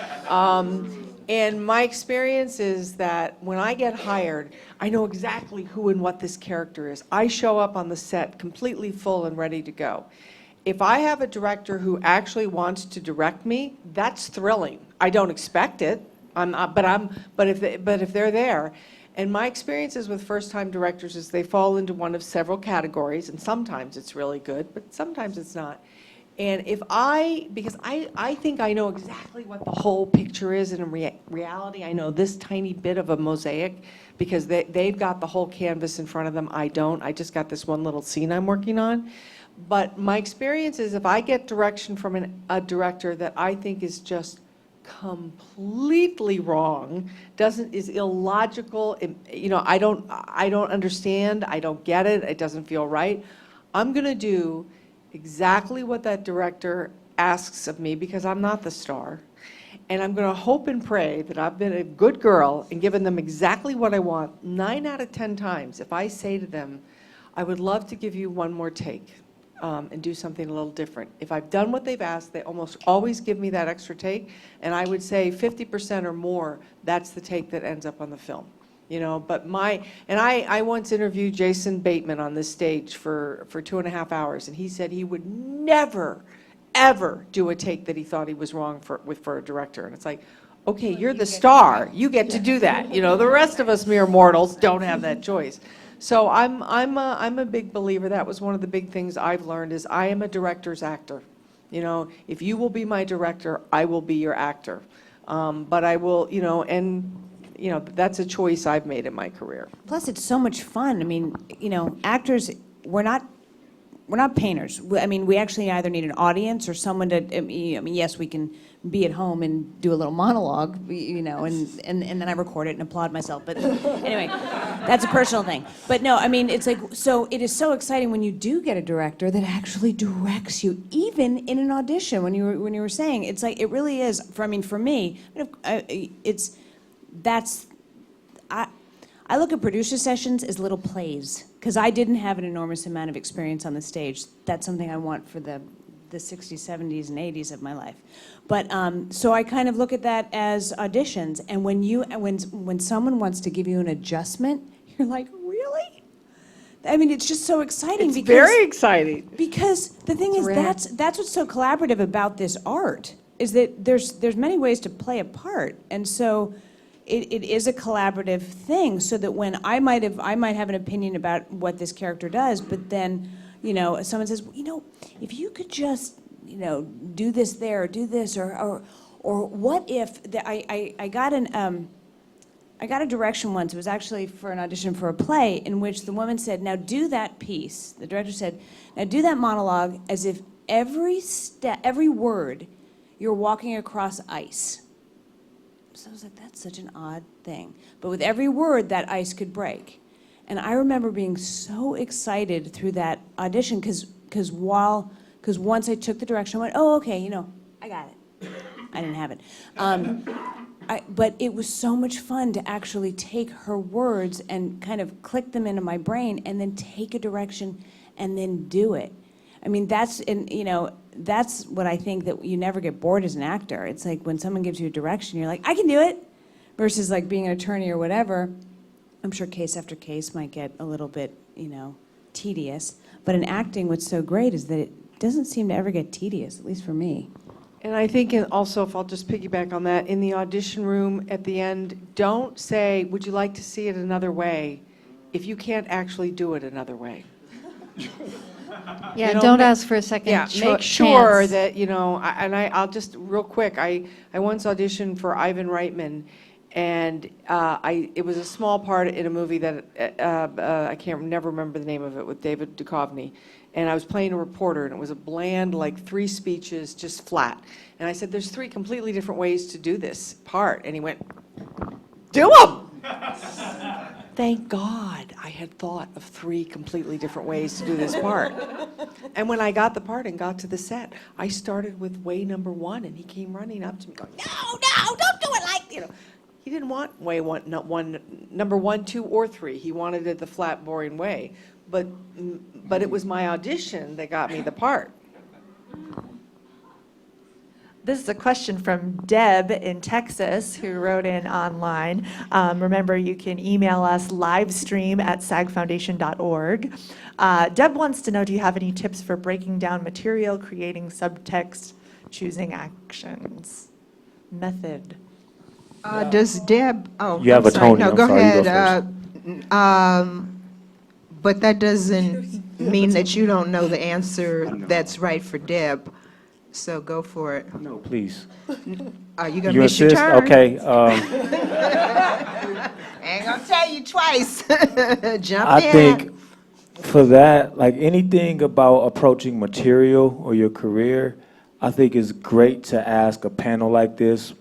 And my experience is that when I get hired, I know exactly who and what this character is. I show up on the set completely full and ready to go. If I have a director who actually wants to direct me, that's thrilling. I don't expect it, but if they're there. And my experiences with first-time directors is they fall into one of several categories, and sometimes it's really good, but sometimes it's not. And because I think I know exactly what the whole picture is, and in reality, I know this tiny bit of a mosaic, because they've got the whole canvas in front of them. I don't. I just got this one little scene I'm working on. But my experience is if I get direction from a director that I think is just completely wrong, is illogical, I don't understand, I don't get it, it doesn't feel right. I'm going to do exactly what that director asks of me because I'm not the star. And I'm going to hope and pray that I've been a good girl and given them exactly what I want. 9 out of 10 times, if I say to them, I would love to give you one more take and do something a little different. If I've done what they've asked, they almost always give me that extra take. And I would say 50% or more, that's the take that ends up on the film. But I once interviewed Jason Bateman on this stage for 2.5 hours, and he said he would never, ever do a take that he thought he was wrong for a director. And it's like, okay, you're the star, you get to do that. The rest of us mere mortals don't have that choice. So I'm a big believer. That was one of the big things I've learned is I am a director's actor. If you will be my director, I will be your actor. But I will, that's a choice I've made in my career. Plus, it's so much fun. I mean, actors, we're not painters. We actually either need an audience or someone to, yes, we can be at home and do a little monologue, and then I record it and applaud myself. But anyway, that's a personal thing. But no, it's like, so it is so exciting when you do get a director that actually directs you, even in an audition. When you were saying, it's like, it really is, for me, I look at producer sessions as little plays, because I didn't have an enormous amount of experience on the stage. That's something I want for the 60s, 70s, and 80s of my life. But so I kind of look at that as auditions, and when someone wants to give you an adjustment, you're like, really? It's just so exciting. It's very exciting. Because the thing is, that's what's so collaborative about this art, is that there's many ways to play a part, and so it is a collaborative thing. So that when I might have an opinion about what this character does, but then someone says, if you could just do this there, or do this, or what if I got a direction once. It was actually for an audition for a play in which the woman said, now do that piece. The director said, now do that monologue as if every word, you're walking across ice. So I was like, that's such an odd thing. But with every word, that ice could break. And I remember being so excited through that audition, because once I took the direction, I went, oh, okay, I got it. I didn't have it. But it was so much fun to actually take her words and kind of click them into my brain and then take a direction and then do it. That's what I think, that you never get bored as an actor. It's like when someone gives you a direction, you're like, I can do it, versus like being an attorney or whatever. I'm sure case after case might get a little bit, tedious. But in acting, what's so great is that it doesn't seem to ever get tedious, at least for me. And I think also, if I'll just piggyback on that, in the audition room at the end, don't say, would you like to see it another way, if you can't actually do it another way. Yeah, don't ask for a second make sure chance. that, I'll just, real quick, I once auditioned for Ivan Reitman, and it was a small part in a movie that I never remember the name of it, with David Duchovny. And I was playing a reporter, and it was a bland, like 3 speeches, just flat. And I said, there's 3 completely different ways to do this part. And he went, do them! Thank God I had thought of 3 completely different ways to do this part. And when I got the part and got to the set, I started with way number 1, and he came running up to me going, no, don't do it like, He didn't want way number 1, 2, or 3. He wanted it the flat, boring way. But it was my audition that got me the part. This is a question from Deb in Texas, who wrote in online. Remember, you can email us livestream@sagfoundation.org. Deb wants to know, do you have any tips for breaking down material, creating subtext, choosing actions? Method. Does Deb, You have I'm a sorry. Tony. No, I'm go sorry, you go ahead. But that doesn't mean that you don't know the answer that's right for Deb. So go for it. No, please. Are you gonna You miss your insist? turn? Okay. Ain't gonna tell you twice. Jump I in. think for that, like anything about approaching material or your career, I think it's great to ask a panel like this,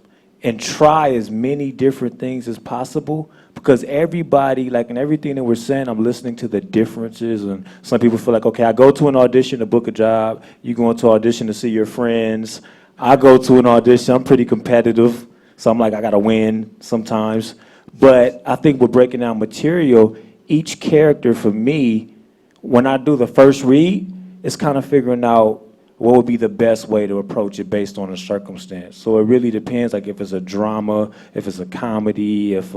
and try as many different things as possible, because everybody, like in everything that we're saying, I'm listening to the differences. And some people feel like, okay, I go to an audition to book a job. You go into audition to see your friends. I go to an audition, I'm pretty competitive, so I'm like, I gotta win sometimes. But I think with breaking down material, each character for me, when I do the first read, it's kind of figuring out what would be the best way to approach it based on the circumstance. So it really depends, like if it's a drama, if it's a comedy, if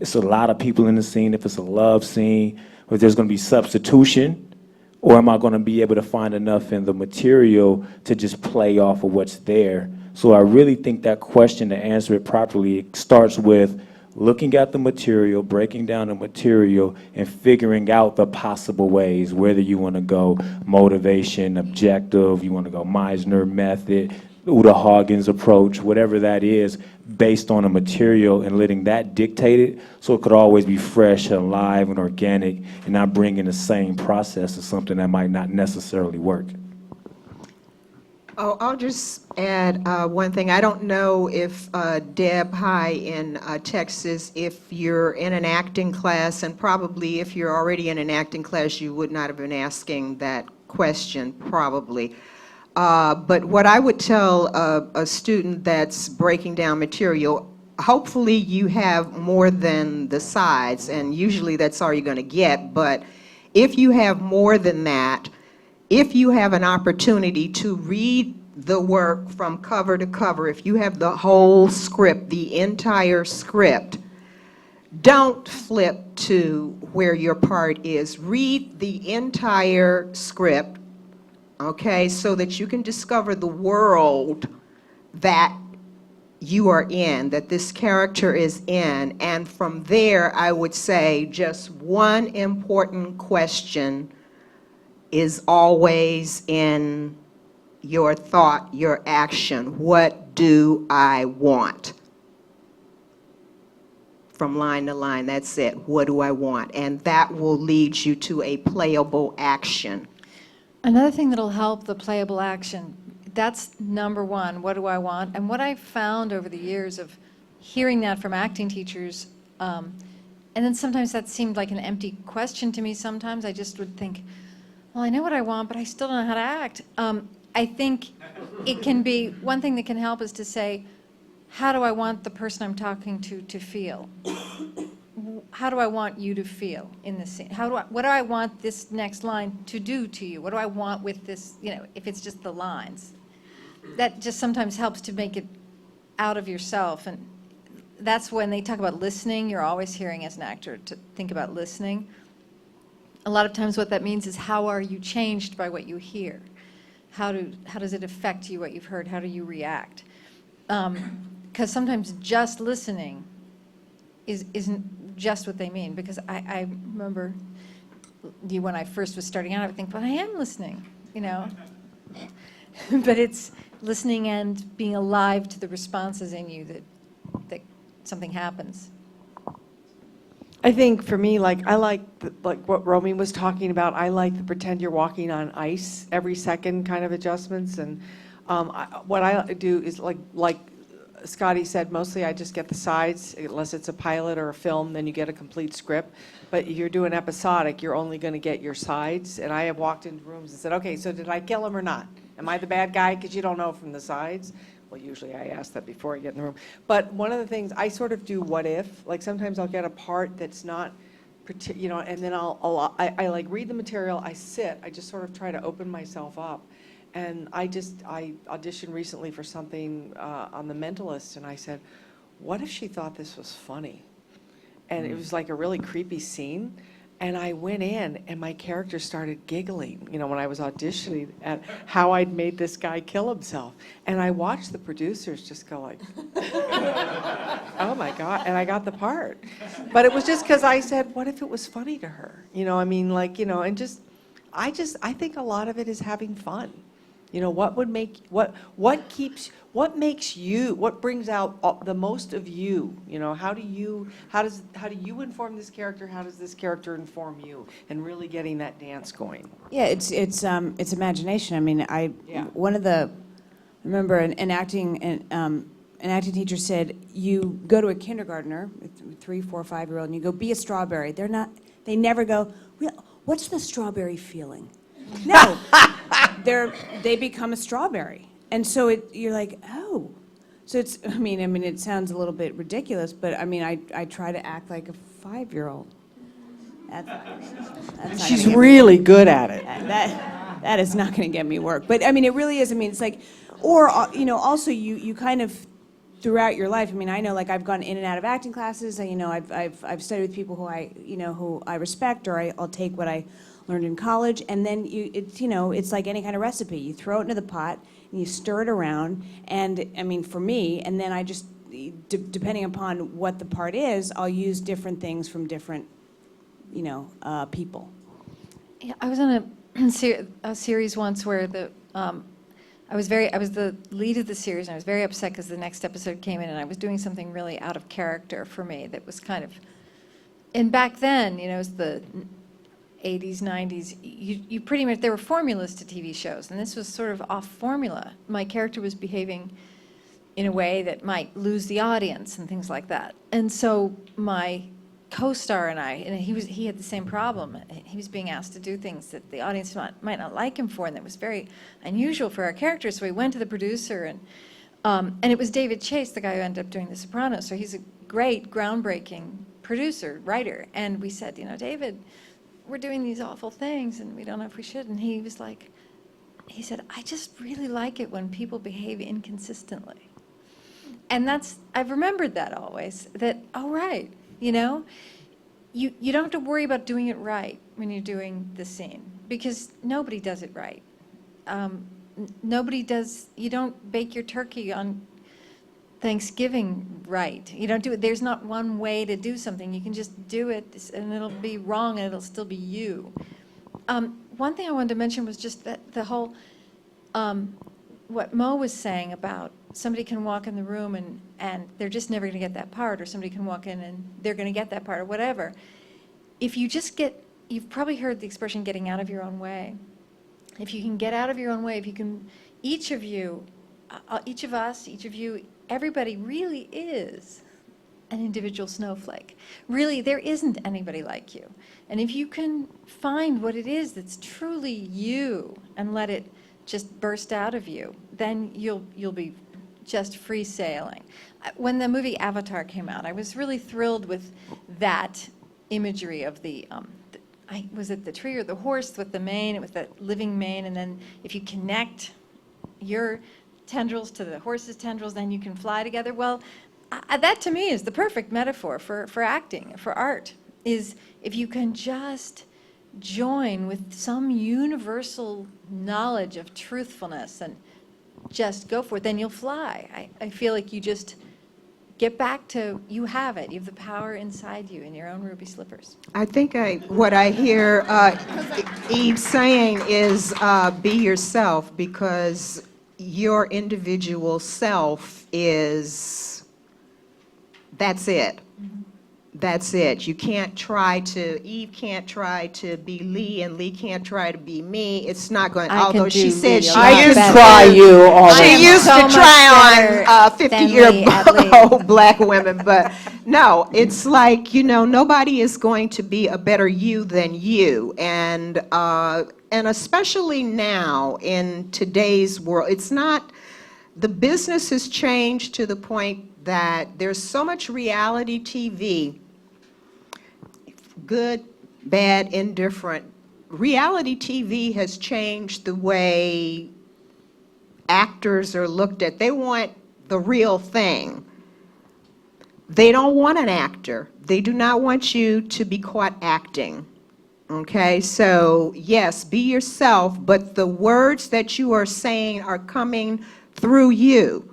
it's a lot of people in the scene, if it's a love scene, or if there's gonna be substitution, or am I gonna be able to find enough in the material to just play off of what's there? So I really think that question, to answer it properly, starts with looking at the material, breaking down the material, and figuring out the possible ways, whether you want to go motivation, objective, you want to go Meisner method, Uta Hagen's approach, whatever that is, based on the material, and letting that dictate it, so it could always be fresh, alive, and organic, and not bringing the same process to something that might not necessarily work. Oh, I'll just add one thing. I don't know if Deb, hi, in Texas, if you're in an acting class, and probably if you're already in an acting class, you would not have been asking that question, probably. But what I would tell a student that's breaking down material, hopefully you have more than the sides, and usually that's all you're going to get. But if you have more than that, if you have an opportunity to read the work from cover to cover, if you have the whole script, the entire script, don't flip to where your part is. Read the entire script, okay, so that you can discover the world that you are in, that this character is in. And from there, I would say just one important question is always in your thought, your action. What do I want? From line to line, that's it. What do I want? And that will lead you to a playable action. Another thing that'll help the playable action, that's number one, what do I want? And what I've found over the years of hearing that from acting teachers, and then sometimes that seemed like an empty question to me sometimes. I just would think, well, I know what I want, but I still don't know how to act. I think it can be, one thing that can help is to say, how do I want the person I'm talking to feel? How do I want you to feel in this scene? What do I want this next line to do to you? What do I want with this, if it's just the lines? That just sometimes helps to make it out of yourself. And that's when they talk about listening. You're always hearing as an actor to think about listening. A lot of times what that means is, how are you changed by what you hear? How does it affect you, what you've heard? How do you react? Because sometimes just listening isn't just what they mean. Because I remember when I first was starting out, I would think, but I am listening, But it's listening and being alive to the responses in you that something happens. I think for me, I like what Romy was talking about. I like the pretend you're walking on ice every second kind of adjustments. And what I do is like Scotty said, mostly I just get the sides, unless it's a pilot or a film, then you get a complete script. But if you're doing episodic, you're only going to get your sides. And I have walked into rooms and said, okay, so did I kill him or not? Am I the bad guy? Because you don't know from the sides. Well, usually I ask that before I get in the room. But one of the things, I sort of do what if. Like sometimes I'll get a part that's not, and then I like read the material, I sit, I just sort of try to open myself up. And I auditioned recently for something on The Mentalist, and I said, what if she thought this was funny? And it was like a really creepy scene. And I went in, and my character started giggling, when I was auditioning at how I'd made this guy kill himself. And I watched the producers just go like, oh my God, and I got the part. But it was just because I said, what if it was funny to her? And I think a lot of it is having fun. What brings out the most of you? How do you inform this character? How does this character inform you? And really getting that dance going. Yeah, it's imagination. I mean, I remember an acting an acting teacher said, you go to a kindergartner, 3, 4, 5-year-old, and you go, be a strawberry. They never go, what's the strawberry feeling? No, they become a strawberry. And so you're like, oh. So it's, I mean, it sounds a little bit ridiculous, but I mean, I try to act like a 5-year-old. That's not She's gonna get really good at it. that is not going to get me work. But I mean, it really is. I mean, it's like, or also you kind of throughout your life. I mean, I know like I've gone in and out of acting classes. I've studied with people who I respect, or I'll take what I learned in college, and then it's like any kind of recipe. You throw it into the pot and you stir it around. And I mean, for me, and then I just depending upon what the part is, I'll use different things from different people. Yeah, I was on a series once where I was the lead of the series, and I was very upset because the next episode came in, and I was doing something really out of character for me that was kind of. And back then, it was the 80s, 90s. You pretty much there were formulas to TV shows, and this was sort of off formula. My character was behaving in a way that might lose the audience and things like that. And so my co-star and he had the same problem. He was being asked to do things that the audience might not like him for, and that was very unusual for our character. So we went to the producer, and it was David Chase, the guy who ended up doing The Sopranos. So he's a great, groundbreaking producer, writer. And we said, David, we're doing these awful things, and we don't know if we should. And he said, I just really like it when people behave inconsistently. And I've remembered that always, that, oh, right. You don't have to worry about doing it right when you're doing the scene, because nobody does it right. You don't bake your turkey on Thanksgiving right. You don't do it. There's not one way to do something. You can just do it, and it'll be wrong, and it'll still be you. One thing I wanted to mention was just that the whole, what Mo was saying about somebody can walk in the room and they're just never going to get that part, or somebody can walk in and they're going to get that part, or whatever. If you just you've probably heard the expression getting out of your own way. If you can get out of your own way, if you can, each of you, each of us, each of you, everybody really is an individual snowflake. Really, there isn't anybody like you. And if you can find what it is that's truly you and let it just burst out of you, then you'll be just free sailing. When the movie Avatar came out, I was really thrilled with that imagery of was it the tree or the horse with the mane? It was that living mane, and then if you connect your tendrils to the horse's tendrils, then you can fly together. Well, that to me is the perfect metaphor for acting, for art, is if you can just join with some universal knowledge of truthfulness and just go for it, then you'll fly. I feel like you just get back to, you have it. You have the power inside you in your own ruby slippers. I think what I hear Eve saying is be yourself, because your individual self that's it. That's it. You can't Eve can't try to be Lee, and Lee can't try to be me. It's not going, although she said she I can try you already. She used to try on 50-year-old black women, but no, it's like, nobody is going to be a better you than you. And especially now in today's world, the business has changed to the point that there's so much reality TV, good, bad, indifferent. Reality TV has changed the way actors are looked at. They want the real thing. They don't want an actor. They do not want you to be caught acting. Okay, so yes, be yourself, but the words that you are saying are coming through you.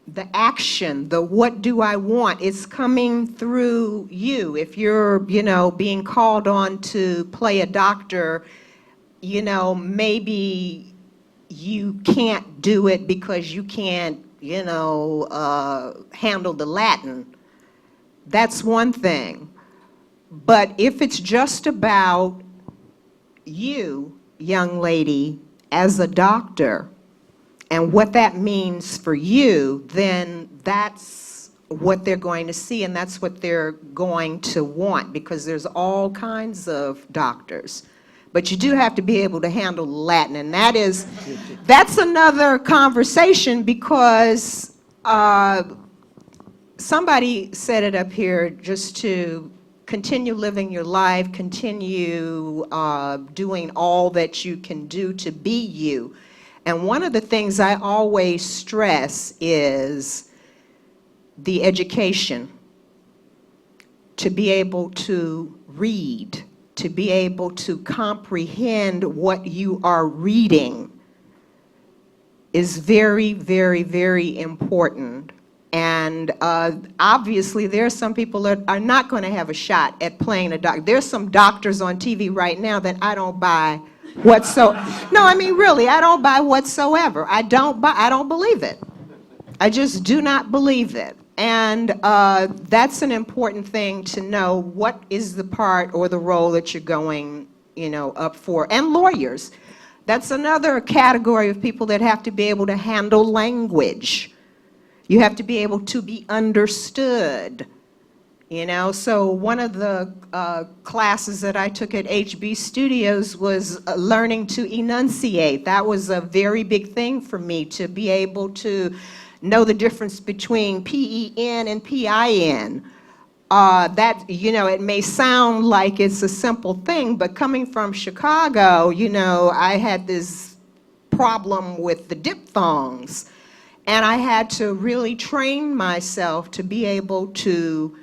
The action, the what do I want, is coming through you. If you're, being called on to play a doctor, maybe you can't do it because you can't, handle the Latin. That's one thing. But if it's just about you, young lady, as a doctor, and what that means for you, then that's what they're going to see, and that's what they're going to want, because there's all kinds of doctors. But you do have to be able to handle Latin, and that's another conversation, because somebody said it up here, just to continue living your life, continue doing all that you can do to be you. And one of the things I always stress is the education, to be able to read, to be able to comprehend what you are reading is very, very, very important. And obviously, there are some people that are not going to have a shot at playing a doctor. There's some doctors on TV right now that I don't buy whatsoever. No, I mean, really, I don't buy whatsoever. I don't believe it. I just do not believe it. And that's an important thing to know. What is the part or the role that you're going, up for? And lawyers. That's another category of people that have to be able to handle language. You have to be able to be understood. So one of the classes that I took at HB Studios was learning to enunciate. That was a very big thing for me, to be able to know the difference between PEN and PIN. That, it may sound like it's a simple thing, but coming from Chicago, I had this problem with the diphthongs. And I had to really train myself to be able to,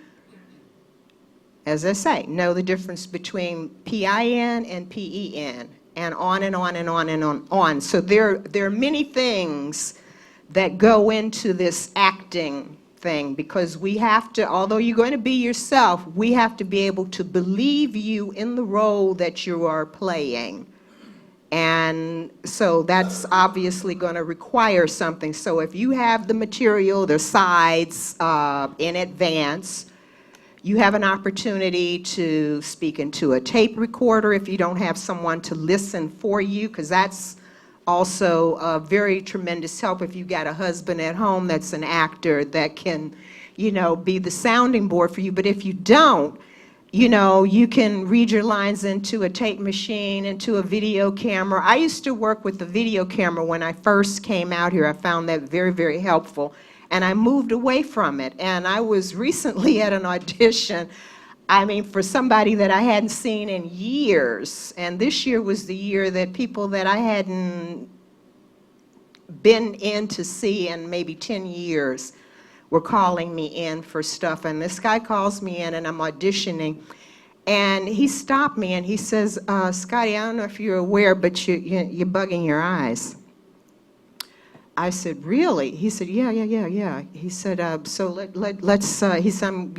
as I say, know the difference between PIN and PEN, and on and on and on and on. So there are many things that go into this acting thing, because we have to, although you're going to be yourself, we have to be able to believe you in the role that you are playing. And so that's obviously going to require something. So if you have the material, the sides in advance, you have an opportunity to speak into a tape recorder if you don't have someone to listen for you, because that's also a very tremendous help if you've got a husband at home that's an actor that can, be the sounding board for you. But if you don't, you can read your lines into a tape machine, into a video camera. I used to work with the video camera when I first came out here. I found that very, very helpful. And I moved away from it. And I was recently at an audition, for somebody that I hadn't seen in years. And this year was the year that people that I hadn't been in to see in maybe 10 years were calling me in for stuff. And this guy calls me in, and I'm auditioning. And he stopped me and he says, Scotty, I don't know if you're aware, but you're bugging your eyes. I said, really? He said, yeah. He said, so let's, he said,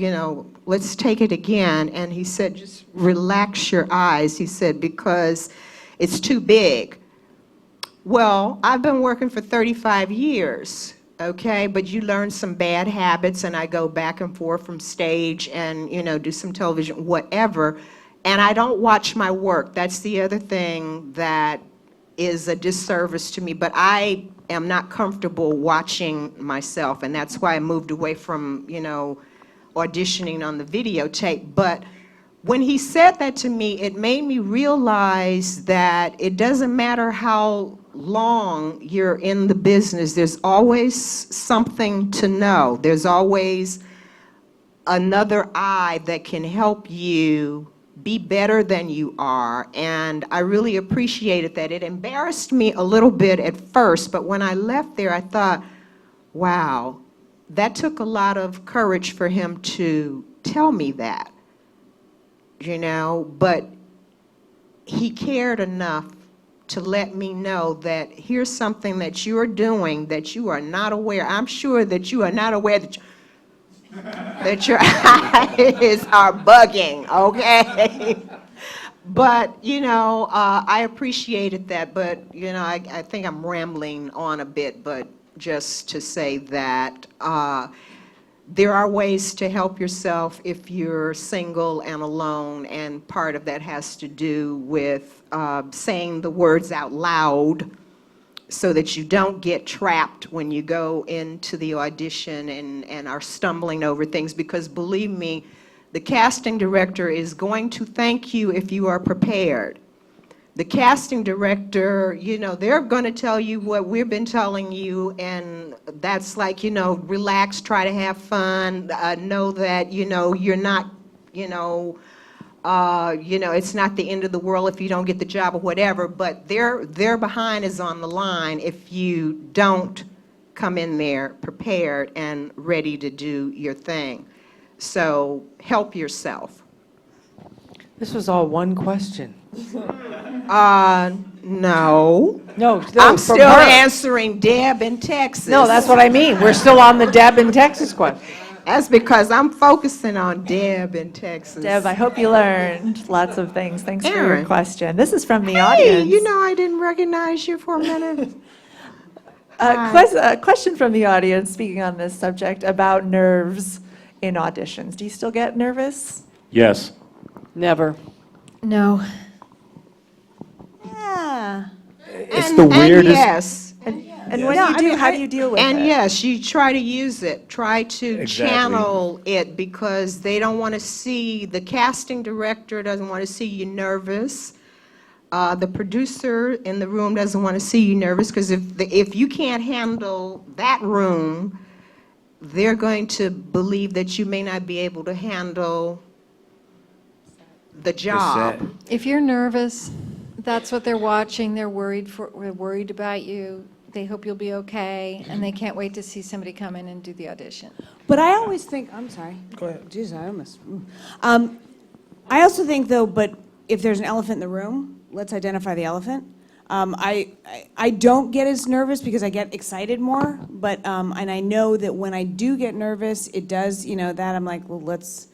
let's take it again. And he said, just relax your eyes. He said, because it's too big. Well, I've been working for 35 years. Okay, but you learn some bad habits, and I go back and forth from stage and, do some television, whatever, and I don't watch my work. That's the other thing that is a disservice to me, but I am not comfortable watching myself, and that's why I moved away from, auditioning on the videotape. But when he said that to me, it made me realize that it doesn't matter how long you're in the business, there's always something to know. There's always another eye that can help you be better than you are. And I really appreciated that. It embarrassed me a little bit at first, but when I left there, I thought, wow, that took a lot of courage for him to tell me that, but he cared enough to let me know that here's something that you're doing that you are not aware. I'm sure that you are not aware that your eyes are bugging, okay? But, I appreciated that, but, I think I'm rambling on a bit, but just to say that there are ways to help yourself if you're single and alone, and part of that has to do with saying the words out loud so that you don't get trapped when you go into the audition and are stumbling over things, because believe me, the casting director is going to thank you if you are prepared. The casting director, you know, they're going to tell you what we've been telling you, and that's like, you know, relax, try to have fun, know that, you know, you're not, it's not the end of the world if you don't get the job or whatever, but their behind is on the line if you don't come in there prepared and ready to do your thing. So help yourself. This was all one question. No. No, I'm from still her. answering Deb in Texas. No, that's what I mean. We're still on the Deb in Texas question. That's because I'm focusing on Deb in Texas. Deb, I hope you learned lots of things. Thanks for your Aaron. question. This is from the Hey, audience. you know I didn't recognize you for a minute. A question from the audience, speaking on this subject, about nerves in auditions. Do you still get nervous? Yes. Never. No. Yeah. It's the weirdest. And yes. And when you do, how do you deal with it? And yes, you try to use it, try to Exactly. channel it, because they don't want to see, the casting director doesn't want to see you nervous. The producer in the room doesn't want to see you nervous, because if you can't handle that room, they're going to believe that you may not be able to handle the job. set. If you're nervous, that's what they're watching. They're worried about you. They hope you'll be okay, and they can't wait to see somebody come in and do the audition. But I always think, I'm sorry. Go ahead. Jeez, I almost. I also think, though, but if there's an elephant in the room, let's identify the elephant. I don't get as nervous because I get excited more, but, and I know that when I do get nervous, it does, that I'm like, well, let's,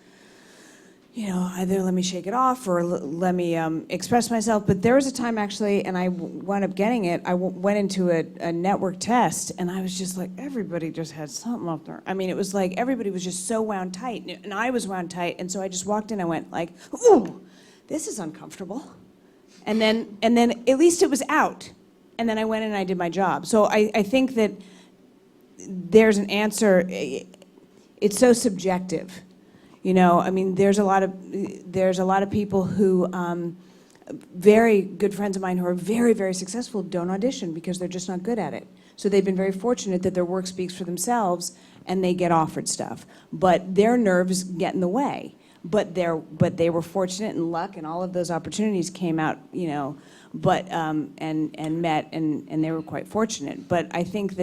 either let me shake it off or let me express myself. But there was a time, actually, and I wound up getting it. I went into a network test, and I was just like, everybody just had something up there. I mean, it was like everybody was just so wound tight, and I was wound tight. And so I just walked in, I went like, ooh, this is uncomfortable. And then at least it was out. And then I went in and I did my job. So I think that there's an answer. It's so subjective. I mean, there's a lot of people who, very good friends of mine who are very, very successful, don't audition because they're just not good at it. So they've been very fortunate that their work speaks for themselves and they get offered stuff. But their nerves get in the way. But they were fortunate, and luck and all of those opportunities came out, but and met, and they were quite fortunate. But I think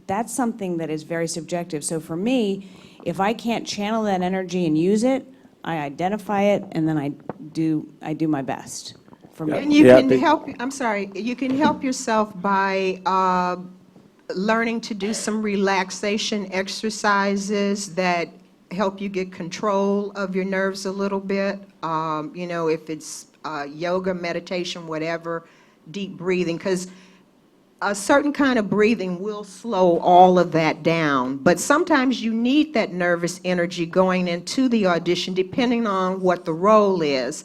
that's something that is very subjective. So for me, if I can't channel that energy and use it, I identify it, and then I do my best for me. And you Yeah, can they- help, I'm sorry, you can help yourself by learning to do some relaxation exercises that help you get control of your nerves a little bit. If it's yoga, meditation, whatever, deep breathing, because a certain kind of breathing will slow all of that down. But sometimes you need that nervous energy going into the audition, depending on what the role is.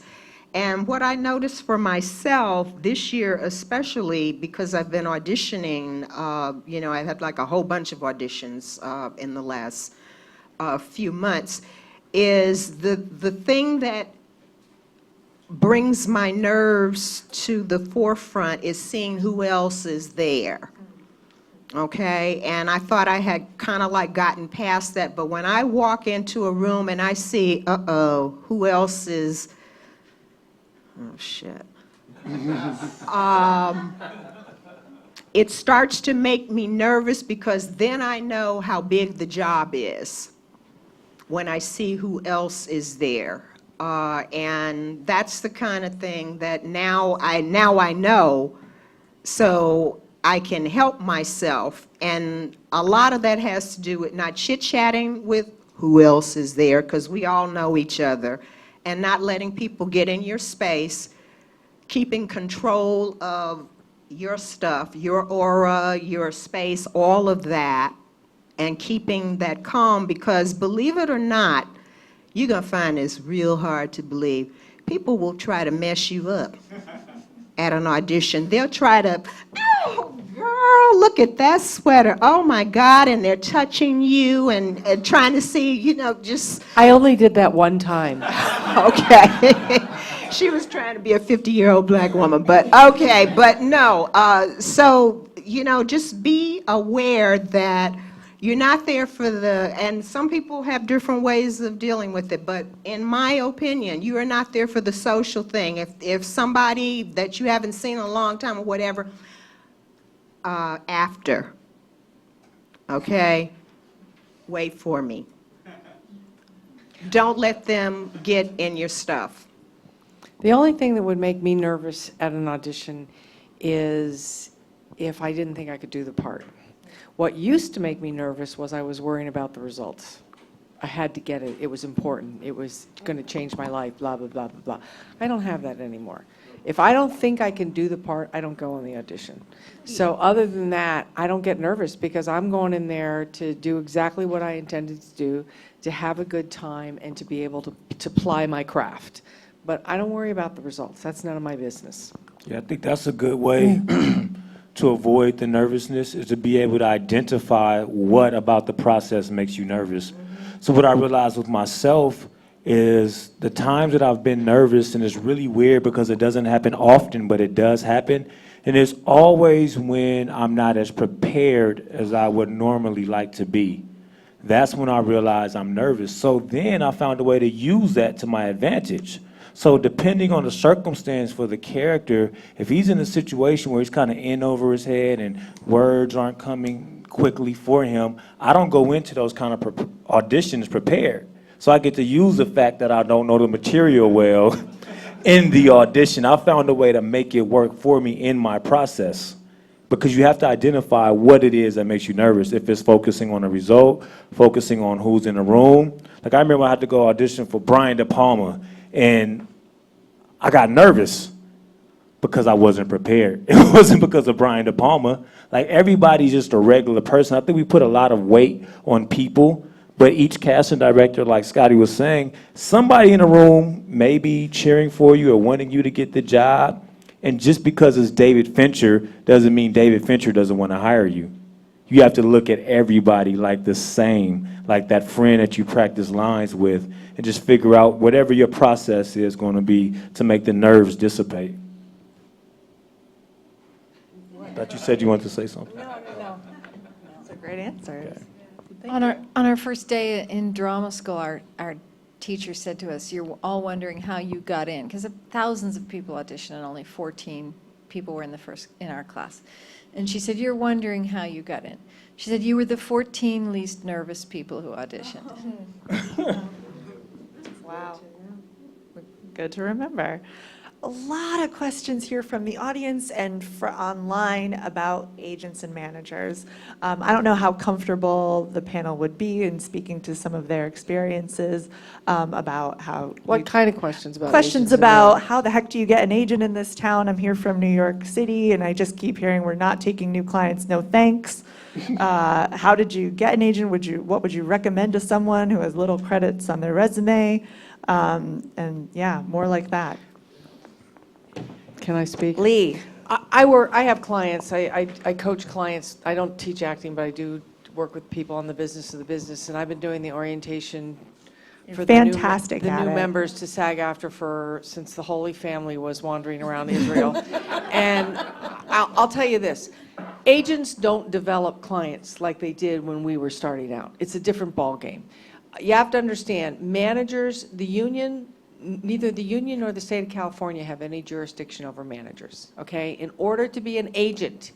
And what I noticed for myself this year, especially because I've been auditioning, I've had like a whole bunch of auditions in the last few months, is the thing that brings my nerves to the forefront is seeing who else is there. Okay, and I thought I had kind of like gotten past that, but when I walk into a room and I see, who else is, oh shit. It starts to make me nervous, because then I know how big the job is when I see who else is there. And that's the kind of thing that now I know, so I can help myself. And a lot of that has to do with not chit-chatting with who else is there, because we all know each other, and not letting people get in your space, keeping control of your stuff, your aura, your space, all of that, and keeping that calm, because believe it or not, you're going to find this real hard to believe. People will try to mess you up at an audition. They'll try to, oh, girl, oh, look at that sweater. Oh, my God. And they're touching you and trying to see, just, I only did that one time. okay. She was trying to be a 50-year-old black woman, but okay, but no. So, just be aware that you're not there for and some people have different ways of dealing with it, but in my opinion, you are not there for the social thing. If somebody that you haven't seen in a long time or whatever, after, okay, wait for me. Don't let them get in your stuff. The only thing that would make me nervous at an audition is if I didn't think I could do the part. What used to make me nervous was I was worrying about the results. I had to get it. It was important. It was going to change my life, blah, blah, blah, blah, blah. I don't have that anymore. If I don't think I can do the part, I don't go on the audition. So other than that, I don't get nervous because I'm going in there to do exactly what I intended to do, to have a good time and to be able to ply my craft. But I don't worry about the results. That's none of my business. Yeah, I think that's a good way to avoid the nervousness, is to be able to identify what about the process makes you nervous. So what I realized with myself is the times that I've been nervous, and it's really weird because it doesn't happen often, but it does happen, and it's always when I'm not as prepared as I would normally like to be. That's when I realize I'm nervous. So then I found a way to use that to my advantage. So depending on the circumstance for the character, if he's in a situation where he's kind of in over his head and words aren't coming quickly for him, I don't go into those kind of auditions prepared. So I get to use the fact that I don't know the material well in the audition. I found a way to make it work for me in my process, because you have to identify what it is that makes you nervous. If it's focusing on a result, focusing on who's in the room. Like I remember I had to go audition for Brian De Palma, and I got nervous because I wasn't prepared. It wasn't because of Brian De Palma. Like everybody's just a regular person. I think we put a lot of weight on people, but each casting director, like Scotty was saying, somebody in the room may be cheering for you or wanting you to get the job. And just because it's David Fincher doesn't mean David Fincher doesn't want to hire you. You have to look at everybody like the same, like that friend that you practice lines with, and just figure out whatever your process is going to be to make the nerves dissipate. I thought you said you wanted to say something. No. That's a great answer. Okay. On our first day in drama school, our teacher said to us, "You're all wondering how you got in," because thousands of people auditioned and only 14 people were in our class. And she said, "You're wondering how you got in." She said, "You were the 14 least nervous people who auditioned." Wow. Good to remember. A lot of questions here from the audience and online about agents and managers. I don't know how comfortable the panel would be in speaking to some of their experiences about how. What kind of questions about Questions agents and about managers? how the heck do you get an agent in this town? I'm here from New York City, and I just keep hearing we're not taking new clients, no thanks. How did you get an agent? What would you recommend to someone who has little credits on their resume? And yeah, more like that. Can I speak? Lee. I have clients. I coach clients. I don't teach acting, but I do work with people on the business of the business. And I've been doing the orientation for fantastic the at new it. members to SAG-AFTRA since the Holy Family was wandering around Israel. And I'll tell you this. Agents don't develop clients like they did when we were starting out. It's a different ballgame. You have to understand, managers, neither the union nor the state of California have any jurisdiction over managers, okay? In order to be an agent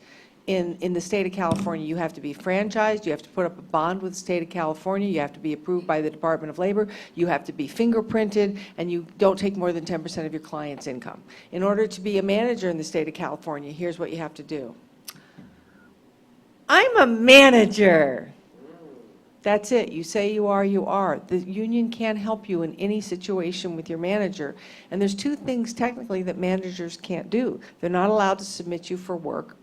in the state of California, you have to be franchised, you have to put up a bond with the state of California, you have to be approved by the Department of Labor, you have to be fingerprinted, and you don't take more than 10% of your client's income. In order to be a manager in the state of California, here's what you have to do. I'm a manager. That's it. You say you are, you are. The union can't help you in any situation with your manager. And there's two things technically that managers can't do. They're not allowed to submit you for work.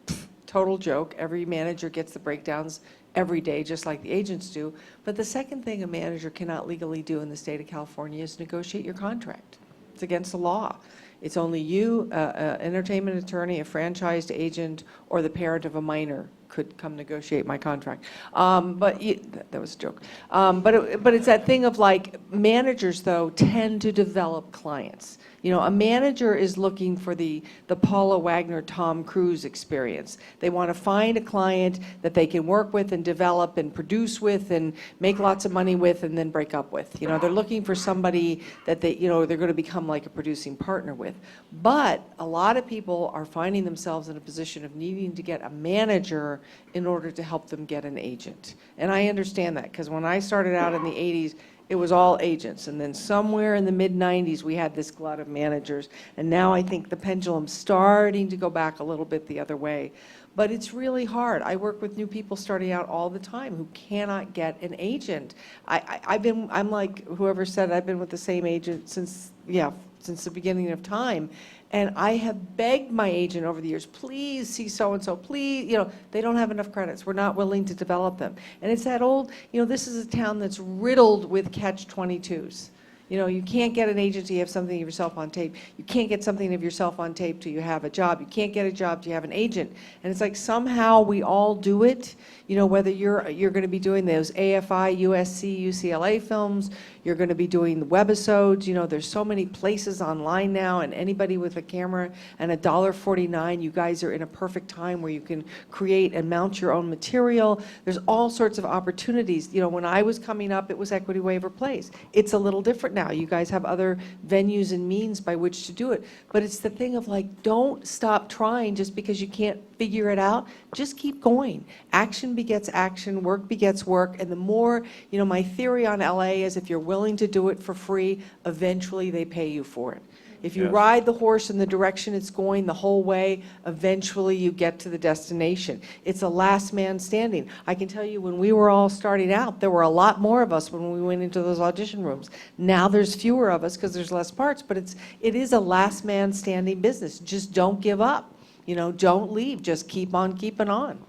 Total joke. Every manager gets the breakdowns every day, just like the agents do. But the second thing a manager cannot legally do in the state of California is negotiate your contract. It's against the law. It's only you, an entertainment attorney, a franchised agent, or the parent of a minor could come negotiate my contract. That was a joke. But it's that thing of like, managers though tend to develop clients. You know, a manager is looking for the Paula Wagner, Tom Cruise experience. They want to find a client that they can work with and develop and produce with and make lots of money with and then break up with. You know, they're looking for somebody that they're going to become like a producing partner with. But a lot of people are finding themselves in a position of needing to get a manager in order to help them get an agent. And I understand that, because when I started out in the 80s, it was all agents. And then somewhere in the mid-90s, we had this glut of managers. And now I think the pendulum's starting to go back a little bit the other way. But it's really hard. I work with new people starting out all the time who cannot get an agent. I'm like whoever said I've been with the same agent since the beginning of time. And I have begged my agent over the years, please see so-and-so, please, they don't have enough credits. We're not willing to develop them. And it's that old, this is a town that's riddled with catch-22s. You can't get an agent till you have something of yourself on tape. You can't get something of yourself on tape till you have a job. You can't get a job till you have an agent. And it's like somehow we all do it, whether you're going to be doing those AFI, USC, UCLA films, you're going to be doing the webisodes. There's so many places online now, and anybody with a camera and $1.49, you guys are in a perfect time where you can create and mount your own material. There's all sorts of opportunities. When I was coming up, it was Equity Waiver Plays. It's a little different now. You guys have other venues and means by which to do it. But it's the thing of like, don't stop trying just because you can't figure it out. Just keep going. Action begets action, work begets work, and the more, my theory on LA is if you're willing to do it for free, eventually they pay you for it. If you ride the horse in the direction it's going the whole way, eventually you get to the destination. It's a last man standing. I can tell you when we were all starting out, there were a lot more of us when we went into those audition rooms. Now there's fewer of us because there's less parts, but it is a last man standing business. Just don't give up. Don't leave. Just keep on keeping on.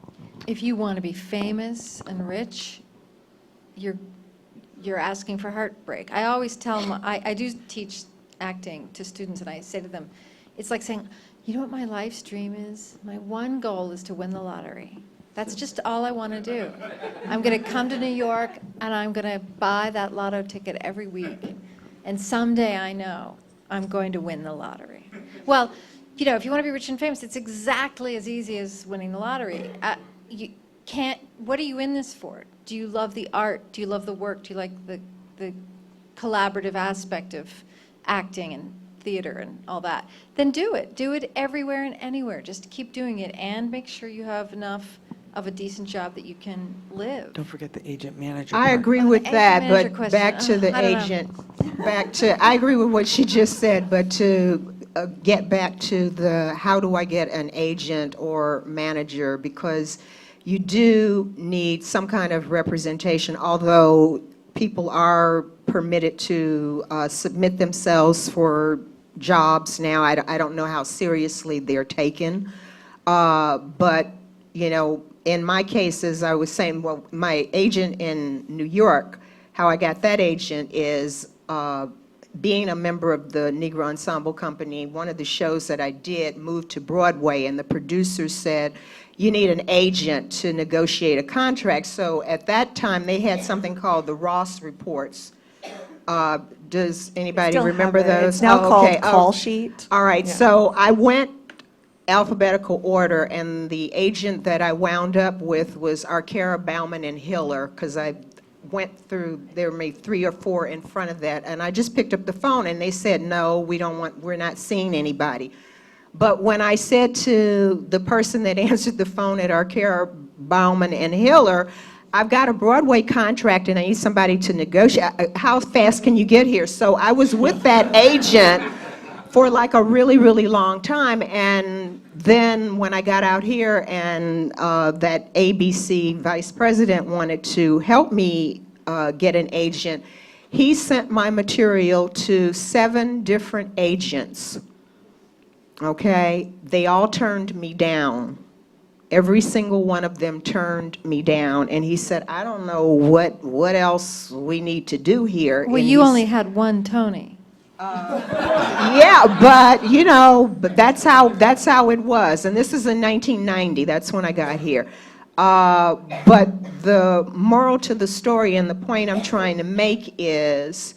If you want to be famous and rich, you're asking for heartbreak. I always tell them, I do teach acting to students, and I say to them, it's like saying, you know what my life's dream is? My one goal is to win the lottery. That's just all I want to do. I'm going to come to New York, and I'm going to buy that lotto ticket every week. And someday I know I'm going to win the lottery. Well, if you want to be rich and famous, it's exactly as easy as winning the lottery. You can't, what are you in this for? Do you love the art? Do you love the work? Do you like the collaborative aspect of acting and theater and all that? Then do it. Do it everywhere and anywhere. Just keep doing it and make sure you have enough of a decent job that you can live. Don't forget the agent manager I part. agree with agent that, manager but question. back to the I don't know. agent, I agree with what she just said, but to get back to the how do I get an agent or manager, because you do need some kind of representation, although people are permitted to submit themselves for jobs now. I don't know how seriously they're taken, but in my case, as I was saying, well, my agent in New York, how I got that agent is being a member of the Negro Ensemble Company. One of the shows that I did moved to Broadway, and the producers said, you need an agent to negotiate a contract. So at that time, they had something called the Ross Reports. Does anybody Still remember have it. those? It's now Oh, called okay. Call Sheet. All right, Yeah. so I went alphabetical order, and the agent that I wound up with was Arcara, Bauman, and Hiller, because I went through, there were maybe 3 or 4 in front of that, and I just picked up the phone, and they said, no, we're not seeing anybody. But when I said to the person that answered the phone at Arcara, Bauman, and Hiller, I've got a Broadway contract and I need somebody to negotiate. How fast can you get here? So I was with that agent for like a really, really long time. And then when I got out here and that ABC vice president wanted to help me get an agent, he sent my material to 7 different agents. Okay? They all turned me down. Every single one of them turned me down, and he said, I don't know what else we need to do here. Well, And you he's- only had one Tony. Yeah, but that's how it was. And this is in 1990. That's when I got here. But the moral to the story and the point I'm trying to make is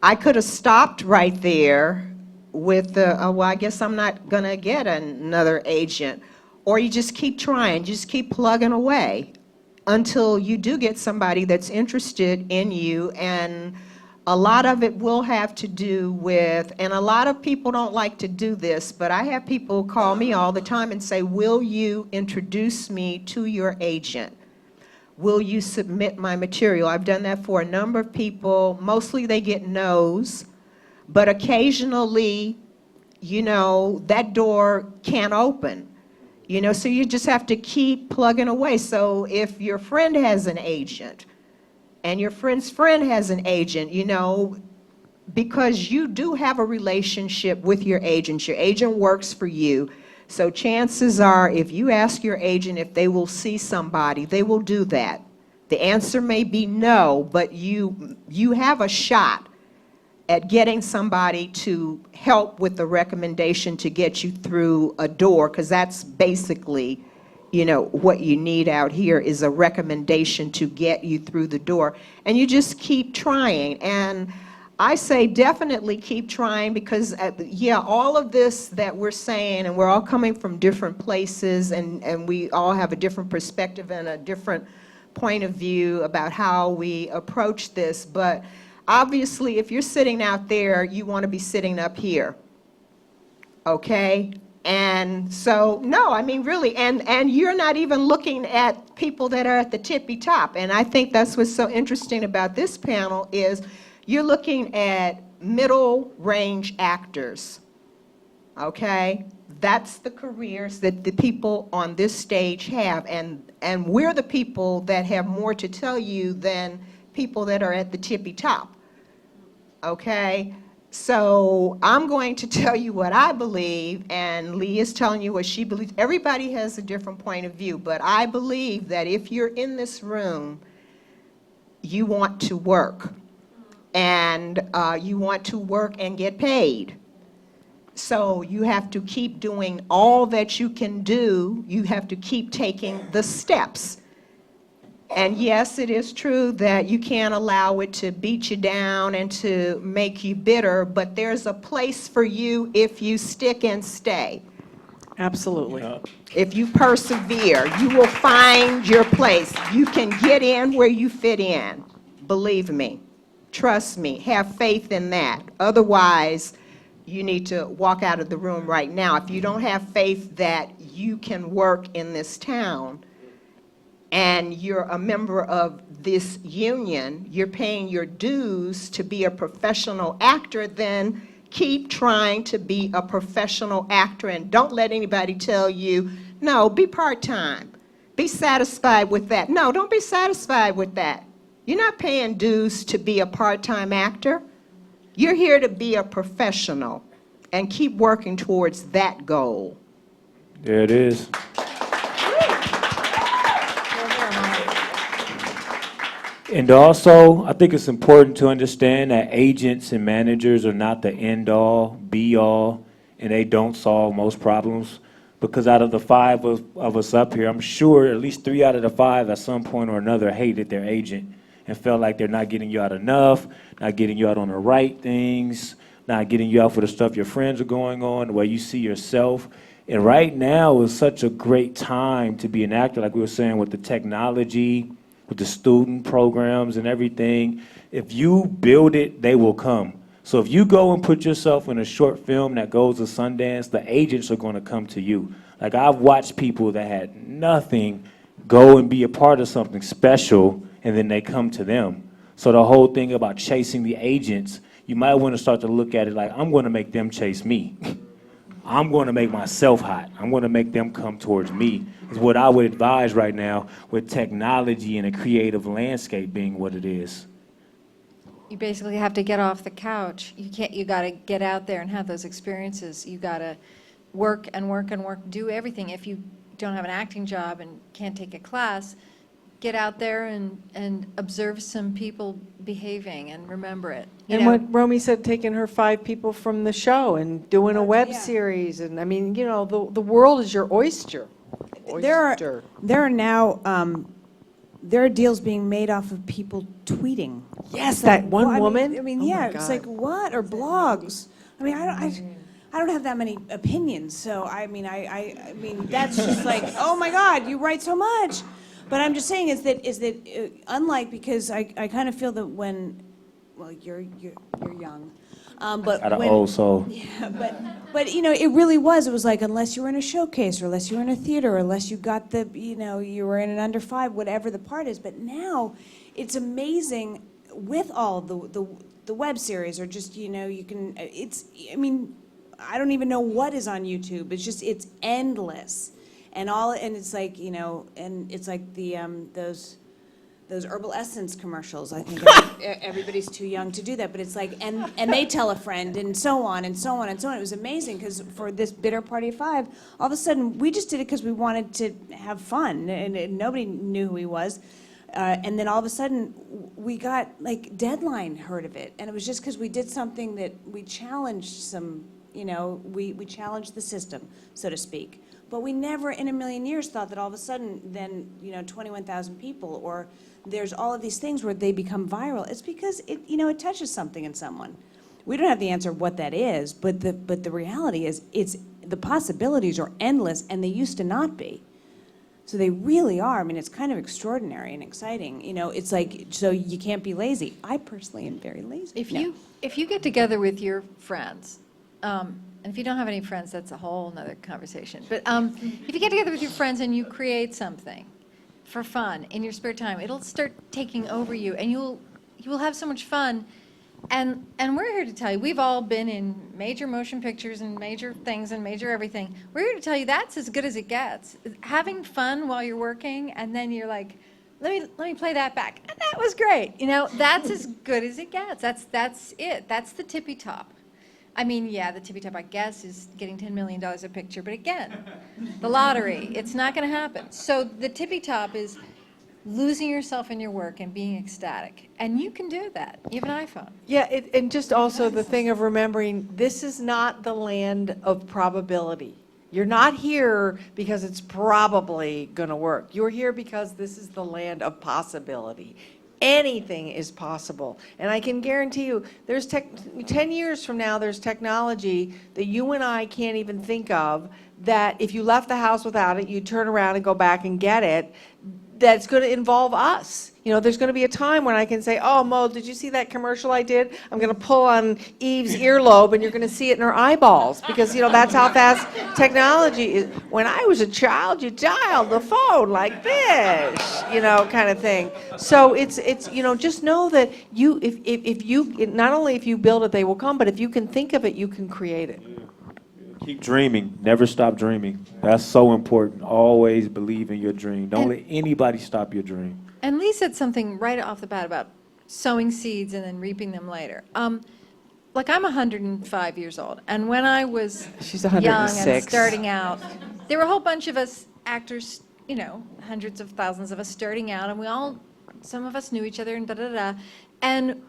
I could have stopped right there with the, well, I guess I'm not going to get another agent. Or you just keep trying, just keep plugging away until you do get somebody that's interested in you. And a lot of it will have to do with, and a lot of people don't like to do this, but I have people call me all the time and say, will you introduce me to your agent? Will you submit my material? I've done that for a number of people. Mostly they get no's, but occasionally, you know, that door can't open. You know, so you just have to keep plugging away. So if your friend has an agent, and your friend's friend has an agent, you know, because you do have a relationship with your agent works for you. So chances are, if you ask your agent if they will see somebody, they will do that. The answer may be no, but you have a shot at getting somebody to help with the recommendation to get you through a door, because that's basically, you know, what you need out here is a recommendation to get you through the door. And you just keep trying. And I say definitely keep trying, because, yeah, all of this that we're saying, and we're all coming from different places, and we all have a different perspective and a different point of view about how we approach this. But obviously, if you're sitting out there, you want to be sitting up here, okay? And so, no, I mean, really, and you're not even looking at people that are at the tippy top. And I think that's what's so interesting about this panel is you're looking at middle-range actors, okay? That's the careers that the people on this stage have, and we're the people that have more to tell you than people that are at the tippy top, okay? So I'm going to tell you what I believe, and Lee is telling you what she believes. Everybody has a different point of view, but I believe that if you're in this room, you want to work, and you want to work and get paid. So you have to keep doing all that you can do. You have to keep taking the steps. And yes, it is true that you can't allow it to beat you down and to make you bitter, but there's a place for you if you stick and stay. Absolutely. If you persevere, you will find your place. You can get in where you fit in. Believe me. Trust me. Have faith in that. Otherwise, you need to walk out of the room right now. If you don't have faith that you can work in this town, and you're a member of this union, you're paying your dues to be a professional actor, then keep trying to be a professional actor, and don't let anybody tell you, no, be part-time. Be satisfied with that. No, don't be satisfied with that. You're not paying dues to be a part-time actor. You're here to be a professional, and keep working towards that goal. There it is. And also, I think it's important to understand that agents and managers are not the end-all, be-all, and they don't solve most problems. Because out of the five of us up here, I'm sure at least 3 out of the 5 at some point or another hated their agent and felt like they're not getting you out enough, not getting you out on the right things, not getting you out for the stuff your friends are going on, the way you see yourself. And right now is such a great time to be an actor, like we were saying, with the technology, with the student programs and everything. If you build it, they will come. So if you go and put yourself in a short film that goes to Sundance, the agents are going to come to you. Like, I've watched people that had nothing go and be a part of something special, and then they come to them. So the whole thing about chasing the agents, you might want to start to look at it like, I'm going to make them chase me. I'm going to make myself hot. I'm going to make them come towards me, is what I would advise right now with technology and a creative landscape being what it is. You basically have to get off the couch. You got to get out there and have those experiences. You got to work and work and work, do everything. If you don't have an acting job and can't take a class, get out there and observe some people behaving and remember it. You And know, what Romy said, taking her 5 people from the show and doing a web series. And I mean, you know, the world is your oyster. oyster. there are now, there are deals being made off of people tweeting. Yes, It's like, that one what? woman? I mean, Oh my yeah, it's like, God. what? Or blogs. I mean, I don't have that many opinions, so I mean, I mean, that's just like, oh my God, you write so much. But I'm just saying is that unlike, because I kind of feel that when, well, you're young, but Got an when, old soul. yeah, but you know, it was like, unless you were in a showcase, or unless you were in a theater, or unless you got the, you know, you were in an under 5, whatever the part is. But now, it's amazing with all the web series, or just, you know, you can, I mean, I don't even know what is on YouTube. It's endless. And it's like, you know, and it's like the, those Herbal Essence commercials. I think everybody's too young to do that, but it's like, and they tell a friend, and so on, and so on, and so on. It was amazing, because for this Bitter Party of 5, all of a sudden, we just did it because we wanted to have fun, and nobody knew who he was. And then all of a sudden, we got, like, Deadline heard of it, and it was just because we did something that we challenged some, you know, we challenged the system, so to speak. But we never in a million years thought that all of a sudden then, you know, 21,000 people, or there's all of these things where they become viral. It's because it, you know, it touches something in someone. We don't have the answer what that is, but the reality is the possibilities are endless, and they used to not be. So they really are. I mean, it's kind of extraordinary and exciting. You know, it's like, so you can't be lazy. I personally am very lazy. If you get together with your friends, and if you don't have any friends, that's a whole nother conversation. But if you get together with your friends and you create something for fun in your spare time, it'll start taking over you, and you will have so much fun. And we're here to tell you, we've all been in major motion pictures and major things and major everything. We're here to tell you that's as good as it gets. Having fun while you're working, and then you're like, let me play that back. And that was great. You know, that's as good as it gets. That's it. That's the tippy top. I mean, yeah, the tippy top, I guess, is getting $10 million a picture. But again, the lottery, it's not going to happen. So the tippy top is losing yourself in your work and being ecstatic. And you can do that. You have an iPhone. Yeah, and just also the thing of remembering, this is not the land of probability. You're not here because it's probably going to work. You're here because this is the land of possibility. Anything is possible. And I can guarantee you, there's 10 years from now, there's technology that you and I can't even think of, that if you left the house without it, you turn around and go back and get it, that's going to involve us. You know, there's going to be a time when I can say, oh, Mo, did you see that commercial I did? I'm going to pull on Eve's earlobe, and you're going to see it in her eyeballs, because, you know, that's how fast technology is. When I was a child, you dialed the phone like this, you know, kind of thing. So it's you know, just know that you, if you, not only if you build it, they will come, but if you can think of it, you can create it. Keep dreaming. Never stop dreaming. That's so important. Always believe in your dream. Don't let anybody stop your dream. And Lee said something right off the bat about sowing seeds and then reaping them later. Like, I'm 105 years old, and when I was She's young 106. and starting out, there were a whole bunch of us actors, you know, hundreds of thousands of us starting out, and some of us knew each other and da-da-da. And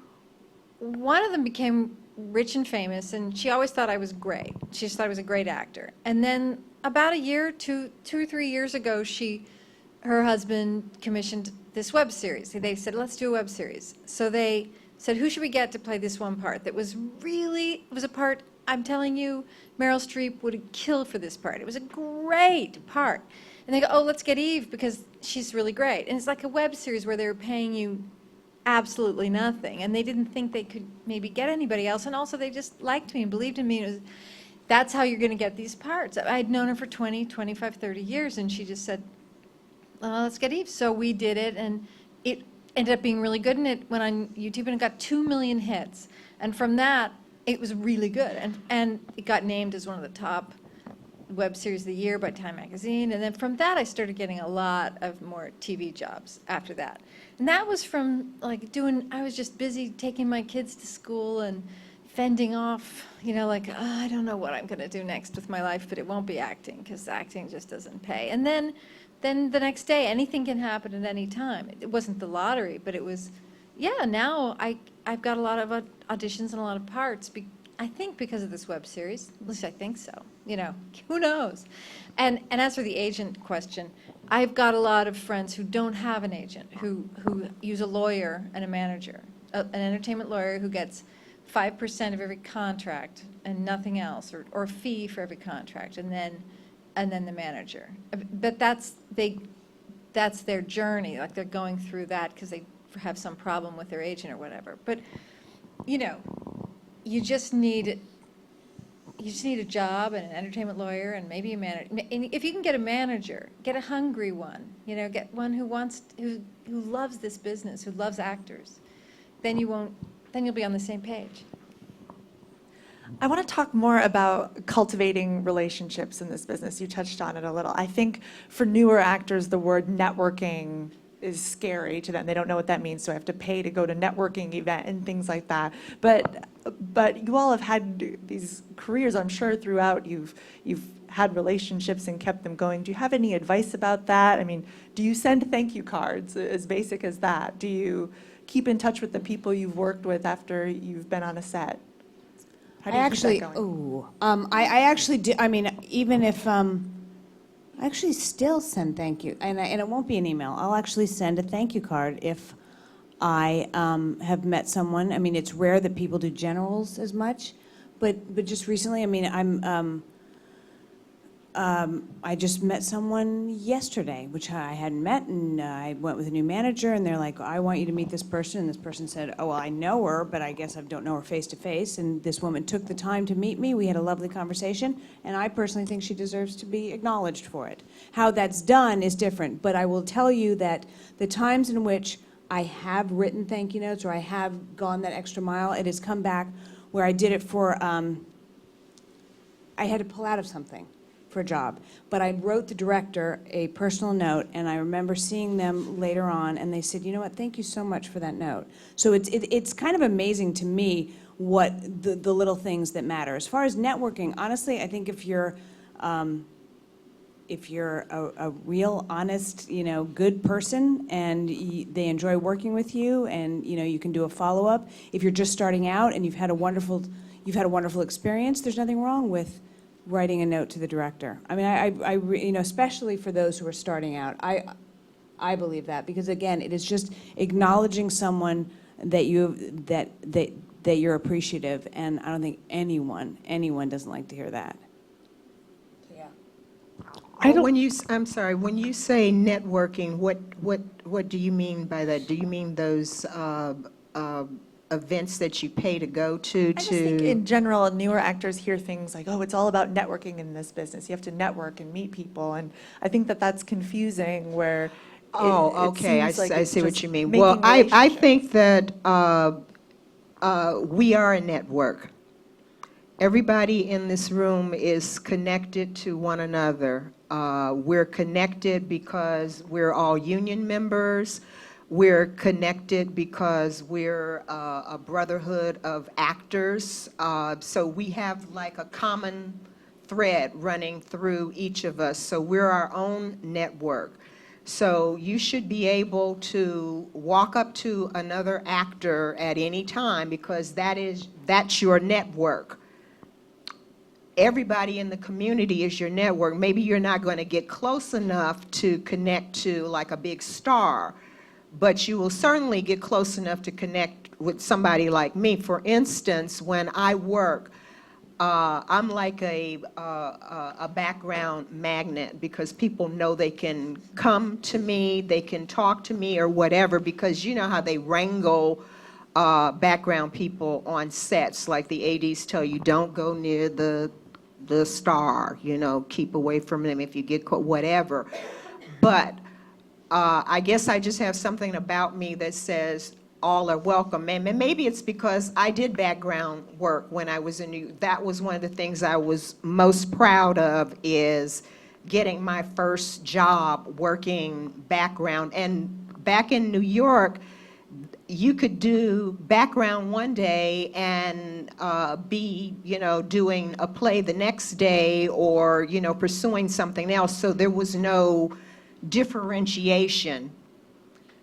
one of them became rich and famous, and she always thought I was great. She just thought I was a great actor. And then about a year, 2 or 3 years ago, her husband commissioned this web series. They said, let's do a web series. So they said, who should we get to play this one part that was it was a part, I'm telling you, Meryl Streep would have killed for this part. It was a great part. And they go, oh, let's get Eve because she's really great. And it's like a web series where they were paying you absolutely nothing, and they didn't think they could maybe get anybody else, and also they just liked me and believed in me. That's how you're going to get these parts. I'd known her for 20, 25, 30 years, and she just said, let's get Eve. So we did it, and it ended up being really good, and it went on YouTube, and it got 2 million hits. And from that, it was really good, and it got named as one of the top web series of the year by Time Magazine. And then from that, I started getting a lot of more TV jobs after that. And that was from like I was just busy taking my kids to school and fending off, you know, like, I don't know what I'm going to do next with my life, but it won't be acting, because acting just doesn't pay. And then the next day, anything can happen at any time. It wasn't the lottery, but it was, yeah, now I've got a lot of auditions and a lot of parts I think because of this web series, at least I think so, who knows? And as for the agent question, I've got a lot of friends who don't have an agent, who use a lawyer and a manager, an entertainment lawyer who gets 5% of every contract and nothing else, or a fee for every contract, and then the manager. But that's their journey, like they're going through that because they have some problem with their agent or whatever. But, you just need a job and an entertainment lawyer and maybe a manager. If you can get a manager, get a hungry one, get one who loves this business, who loves actors, then you'll be on the same page. I want to talk more about cultivating relationships in this business. You touched on it a little. I think for newer actors, the word networking is scary to them. They don't know what that means, so I have to pay to go to networking event and things like that. But you all have had these careers, I'm sure, throughout. You've had relationships and kept them going. Do you have any advice about that? I mean, do you send thank you cards, as basic as that? Do you keep in touch with the people you've worked with after you've been on a set? How do you keep that going? I actually do. I mean, even if I actually still send thank you, and it won't be an email. I'll actually send a thank you card if I have met someone. I mean, it's rare that people do generals as much, but just recently, I mean, I just met someone yesterday, which I hadn't met, and I went with a new manager, and they're like, I want you to meet this person, and this person said, oh, well, I know her, but I guess I don't know her face to face, and this woman took the time to meet me. We had a lovely conversation, and I personally think she deserves to be acknowledged for it. How that's done is different, but I will tell you that the times in which I have written thank you notes or I have gone that extra mile, it has come back where I did it for, I had to pull out of something for a job. But I wrote the director a personal note, and I remember seeing them later on, and they said, you know what, thank you so much for that note. So it's kind of amazing to me what the little things that matter. As far as networking, honestly, I think if you're a real, honest, good person, and they enjoy working with you, and you can do a follow-up. If you're just starting out and you've had a wonderful experience, there's nothing wrong with writing a note to the director. I mean, especially for those who are starting out, I believe that, because again, it is just acknowledging someone that you're appreciative, and I don't think anyone doesn't like to hear that. I'm sorry, when you say networking, what do you mean by that? Do you mean those events that you pay to go to? I just think in general, newer actors hear things like, oh, it's all about networking in this business. You have to network and meet people. And I think that that's confusing where okay, I see what you mean. Well, I I think that we are a network. Everybody in this room is connected to one another. We're connected because we're all union members. We're connected because we're a brotherhood of actors. So we have like a common thread running through each of us. So we're our own network. So you should be able to walk up to another actor at any time, because that's your network. Everybody in the community is your network. Maybe you're not going to get close enough to connect to like a big star, but you will certainly get close enough to connect with somebody like me. For instance, when I work, I'm like a background magnet, because people know they can come to me, they can talk to me or whatever, because you know how they wrangle background people on sets. Like the ADs tell you, don't go near the star, keep away from them if you get caught, whatever. But I guess I just have something about me that says all are welcome. And maybe it's because I did background work when I was in New York. That was one of the things I was most proud of, is getting my first job working background. And back in New York, you could do background one day and be, doing a play the next day, or, pursuing something else. So there was no differentiation.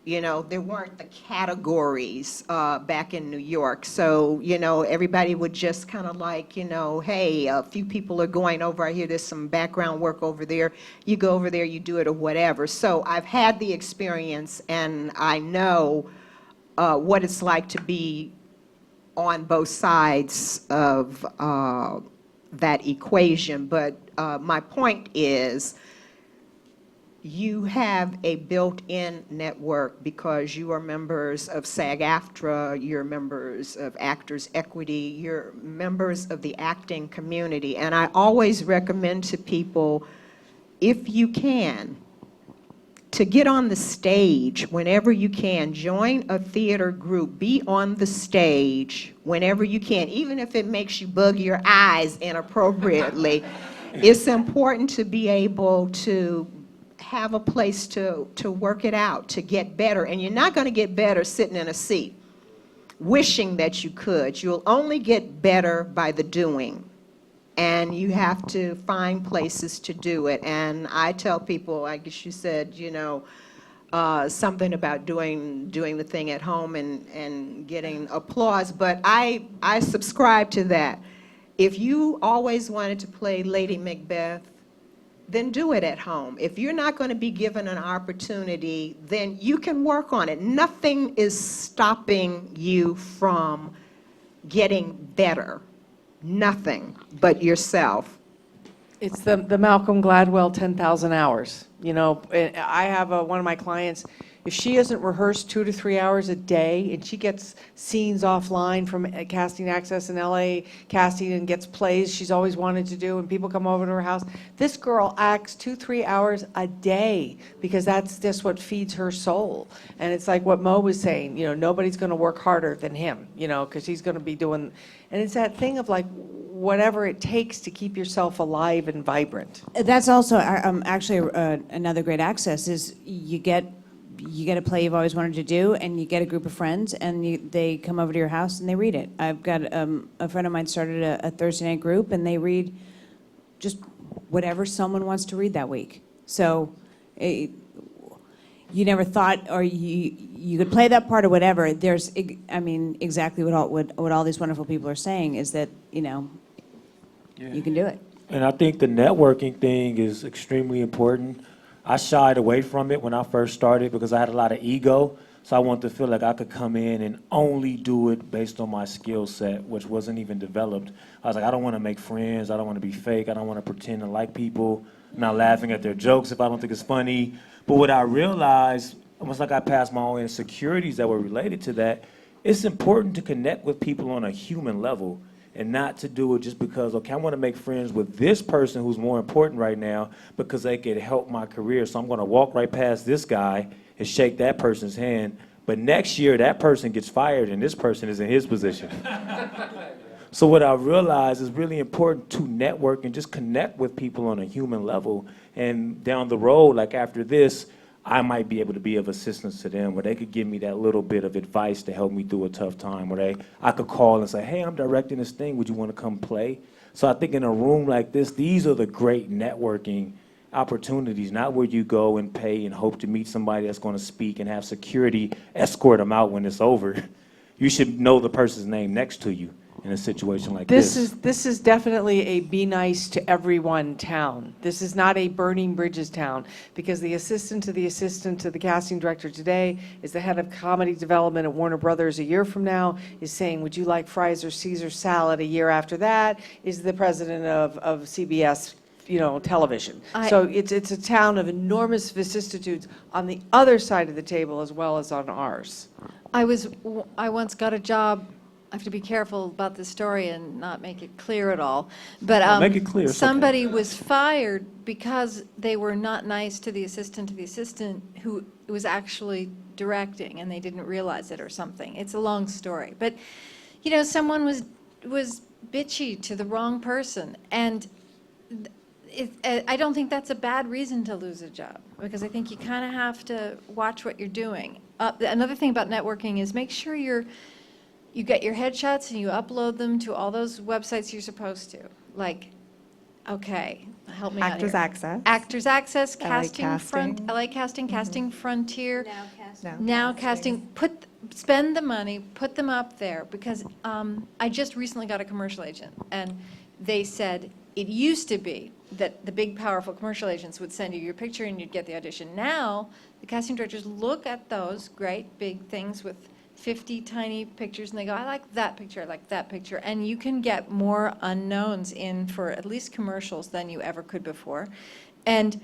There weren't the categories back in New York. So, everybody would just kind of like, hey, a few people are going over. I hear there's some background work over there. You go over there, you do it or whatever. So I've had the experience, and I know what it's like to be on both sides of that equation. But my point is, you have a built-in network because you are members of SAG-AFTRA, you're members of Actors Equity, you're members of the acting community. And I always recommend to people, if you can, to get on the stage whenever you can. Join a theater group. Be on the stage whenever you can, even if it makes you bug your eyes inappropriately. It's important to be able to have a place to work it out, to get better. And you're not going to get better sitting in a seat, wishing that you could. You'll only get better by the doing. And you have to find places to do it. And I tell people, I guess you said, something about doing the thing at home and getting applause, but I subscribe to that. If you always wanted to play Lady Macbeth, then do it at home. If you're not going to be given an opportunity, then you can work on it. Nothing is stopping you from getting better. Nothing but yourself. It's the Malcolm Gladwell 10,000 hours. I have one of my clients, if she isn't rehearsed 2 to 3 hours a day, and she gets scenes offline from Casting Access in LA casting and gets plays she's always wanted to do, and people come over to her house, this girl acts 2-3 hours a day because that's just what feeds her soul. And it's like what Mo was saying, nobody's going to work harder than him, because he's going to be doing, and it's that thing of like whatever it takes to keep yourself alive and vibrant. That's also actually another great access is you get a play you've always wanted to do, and you get a group of friends, and they come over to your house and they read it. I've got a friend of mine started a Thursday night group, and they read just whatever someone wants to read that week. So you never thought, or you could play that part or whatever. There's, exactly what all these wonderful people are saying is that you can do it. And I think the networking thing is extremely important. I shied away from it when I first started because I had a lot of ego. So I wanted to feel like I could come in and only do it based on my skill set, which wasn't even developed. I was like, I don't want to make friends. I don't want to be fake. I don't want to pretend to like people. I'm not laughing at their jokes if I don't think it's funny. But what I realized, almost like I passed my own insecurities that were related to that, it's important to connect with people on a human level. And not to do it just because, okay, I want to make friends with this person who's more important right now because they could help my career. So I'm going to walk right past this guy and shake that person's hand. But next year, that person gets fired and this person is in his position. So what I realized is really important to network and just connect with people on a human level. And down the road, like after this, I might be able to be of assistance to them, where they could give me that little bit of advice to help me through a tough time, where I could call and say, hey, I'm directing this thing, would you want to come play? So I think in a room like this, these are the great networking opportunities, not where you go and pay and hope to meet somebody that's going to speak and have security escort them out when it's over. You should know the person's name next to you in a situation like this. This is definitely a be nice to everyone town. This is not a burning bridges town, because the assistant to the casting director today is the head of comedy development at Warner Brothers a year from now, is saying, would you like fries or Caesar salad a year after that, is the president of CBS television. So it's a town of enormous vicissitudes on the other side of the table as well as on ours. I once got a job. I have to be careful about this story and not make it clear at all. But make it clear. Somebody was fired because they were not nice to the assistant who was actually directing, and they didn't realize it or something. It's a long story. But, someone was bitchy to the wrong person. And I don't think that's a bad reason to lose a job, because I think you kind of have to watch what you're doing. Another thing about networking is make sure you get your headshots and you upload them to all those websites you're supposed to, like Okay, help me out Actors here. Access. Actors Access, LA Casting Front, Casting. LA Casting, Casting Frontier. No. Now casting, spend the money, put them up there, because I just recently got a commercial agent, and they said, it used to be that the big, powerful commercial agents would send you your picture and you'd get the audition. Now, the casting directors look at those great big things with 50 tiny pictures, and they go, I like that picture, I like that picture, and you can get more unknowns in for at least commercials than you ever could before. And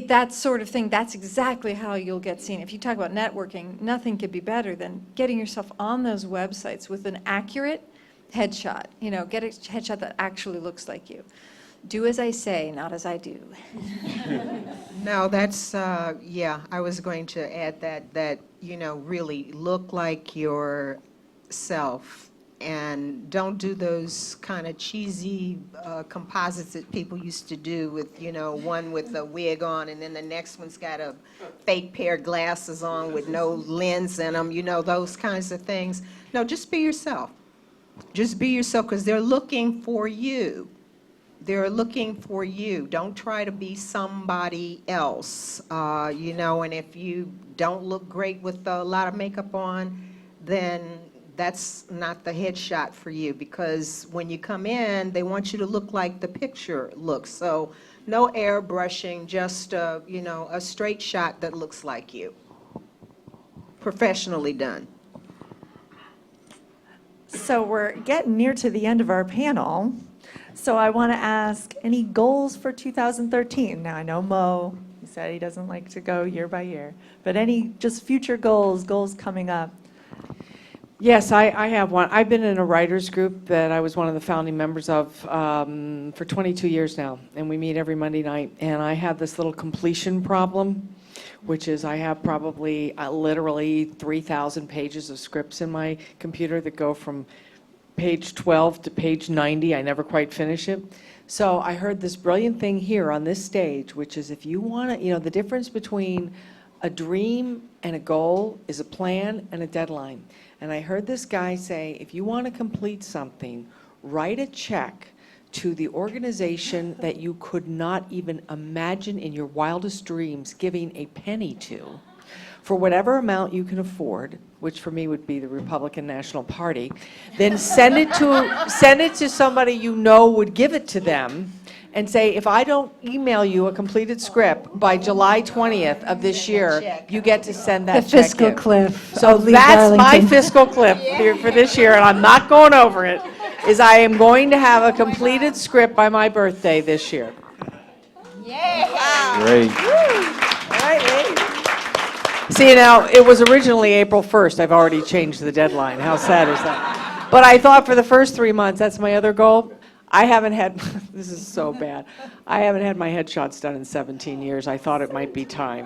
that sort of thing, that's exactly how you'll get seen. If you talk about networking, nothing could be better than getting yourself on those websites with an accurate headshot. You know, get a headshot that actually looks like you. Do as I say, not as I do. No, that's, yeah, I was going to add that, really look like yourself and don't do those kind of cheesy composites that people used to do with, one with a wig on and then the next one's got a fake pair of glasses on with no lens in them, those kinds of things. No, just be yourself. Just be yourself, because they're looking for you. They're looking for you. Don't try to be somebody else, and if you don't look great with a lot of makeup on, then that's not the headshot for you, because when you come in, they want you to look like the picture looks. So no airbrushing, just, a straight shot that looks like you. Professionally done. So we're getting near to the end of our panel. So I want to ask, any goals for 2013? Now, I know Mo, he said he doesn't like to go year by year, but any just future goals coming up? Yes, I have one. I've been in a writers group that I was one of the founding members of for 22 years now, and we meet every Monday night. And I have this little completion problem, which is I have probably literally 3,000 pages of scripts in my computer that go from page 12 to page 90. I never quite finish it. So I heard this brilliant thing here on this stage, which is if you want to, the difference between a dream and a goal is a plan and a deadline. And I heard this guy say, if you want to complete something, write a check to the organization that you could not even imagine in your wildest dreams giving a penny to, for whatever amount you can afford, which for me would be the Republican National Party, then send it to somebody you know would give it to them, and say, if I don't email you a completed script by July 20th of this year, you get to send that The check fiscal in. cliff. So of Lee that's my Garlington. fiscal cliff here for this year, and I'm not going over it, is I am going to have a completed script by my birthday this year. Great. See, now, it was originally April 1st. I've already changed the deadline. How sad is that? But I thought for the first 3 months, that's my other goal. I haven't had, this is so bad, I haven't had my headshots done in 17 years. I thought it might be time.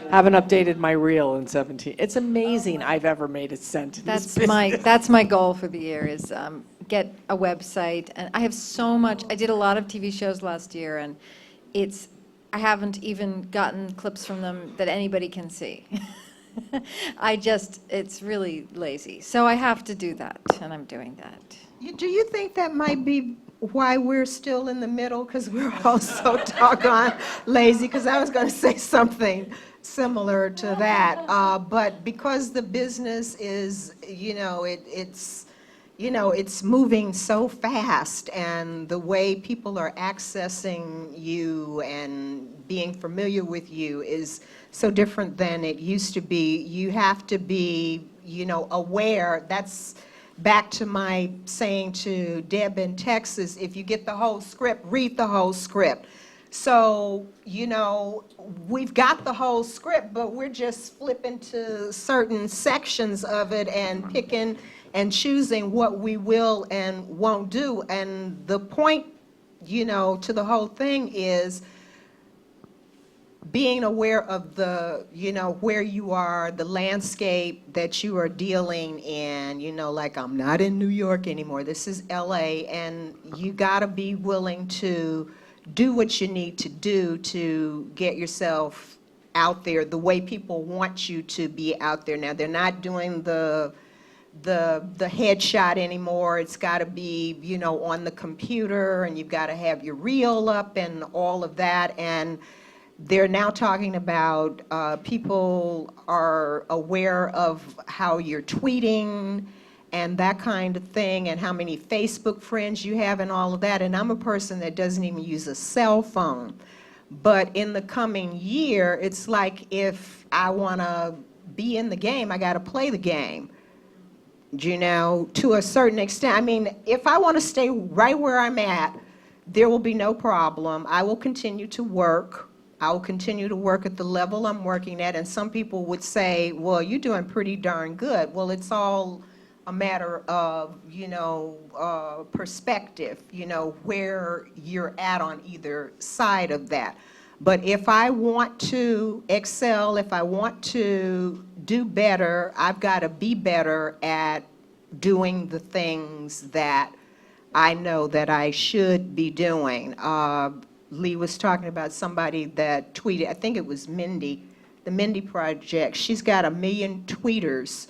Haven't updated my reel in 17. It's amazing I've ever made a cent in this business. That's my goal for the year, is get a website. And I have so much, I did a lot of TV shows last year, and I haven't even gotten clips from them that anybody can see. It's really lazy. So I have to do that, and I'm doing that. Do you think that might be why we're still in the middle? Because we're all so doggone lazy, because I was going to say something similar to that. But because the business is, it's moving so fast, and the way people are accessing you and being familiar with you is so different than it used to be. You have to be, aware. That's back to my saying to Deb in Texas, if you get the whole script, read the whole script. So, we've got the whole script, but we're just flipping to certain sections of it and picking and choosing what we will and won't do. And the point, to the whole thing is being aware of the, where you are, the landscape that you are dealing in, like I'm not in New York anymore, this is LA, and you gotta be willing to do what you need to do to get yourself out there the way people want you to be out there. Now, they're not doing the the headshot anymore. It's got to be, you know, on the computer, and you've got to have your reel up and all of that. And they're now talking about people are aware of how you're tweeting and that kind of thing, and how many Facebook friends you have and all of that. And I'm a person that doesn't even use a cell phone. But in the coming year, it's like if I want to be in the game, I got to play the game. You know, to a certain extent. I mean, if I want to stay right where I'm at, there will be no problem. I will continue to work. I will continue to work at the level I'm working at. And some people would say, well, you're doing pretty darn good. Well, it's all a matter of, you know, perspective, you know, where you're at on either side of that. But if I want to excel, if I want to do better, I've got to be better at doing the things that I know that I should be doing. Lee was talking about somebody that tweeted, I think it was Mindy, the Mindy Project. She's got 1 million tweeters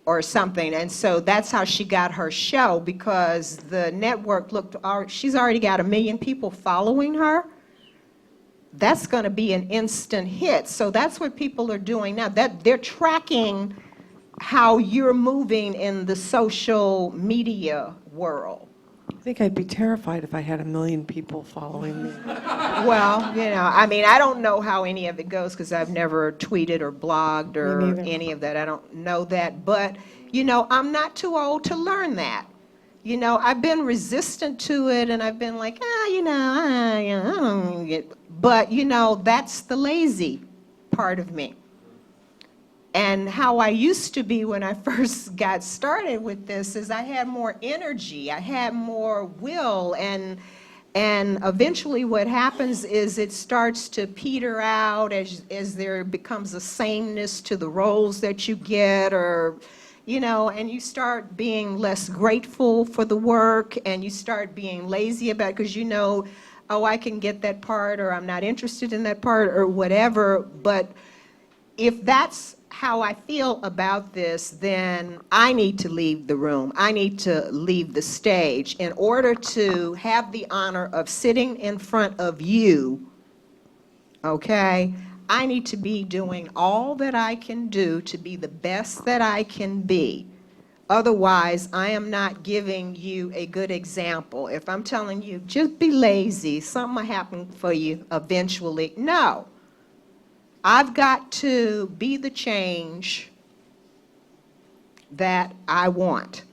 or something, and so that's how she got her show, because the network looked, she's already got 1 million people following her. That's going to be an instant hit. So that's what people are doing now. That they're tracking how you're moving in the social media world. I think I'd be terrified if I had 1 million people following me. Well, you know, I mean, I don't know how any of it goes because I've never tweeted or blogged or Me neither. any of that. I don't know that. But, you know, I'm not too old to learn that. You know, I've been resistant to it, and I've been like, you know, I don't get. But, you know, that's the lazy part of me. And how I used to be when I first got started with this is I had more energy, I had more will, and eventually what happens is it starts to peter out as there becomes a sameness to the roles that you get, or, you know, and you start being less grateful for the work, and you start being lazy about it because you know, oh, I can get that part, or I'm not interested in that part, or whatever. But if that's how I feel about this, then I need to leave the room. I need to leave the stage in order to have the honor of sitting in front of you, okay? I need to be doing all that I can do to be the best that I can be. Otherwise, I am not giving you a good example. If I'm telling you, just be lazy, something will happen for you eventually. No. I've got to be the change that I want.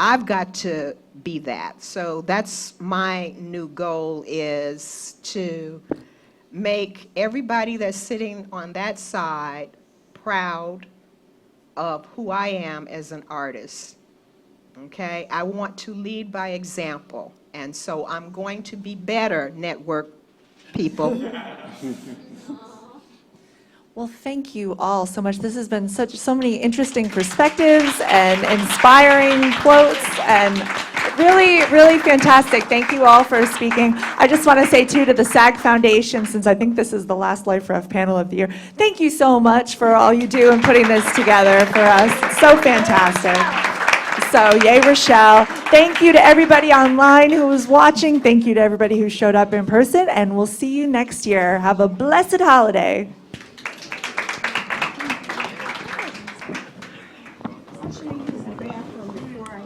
I've got to be that. So that's my new goal, is to make everybody that's sitting on that side proud of who I am as an artist. Okay? I want to lead by example. And so I'm going to be better, network people. Well, thank you all so much. This has been so many interesting perspectives and inspiring quotes, and really, really fantastic. Thank you all for speaking. I just want to say, too, to the SAG Foundation, since I think this is the last Life Ref panel of the year, thank you so much for all you do in putting this together for us. It's so fantastic. So, yay, Rochelle. Thank you to everybody online who was watching. Thank you to everybody who showed up in person, and we'll see you next year. Have a blessed holiday. Actually, use the bathroom before I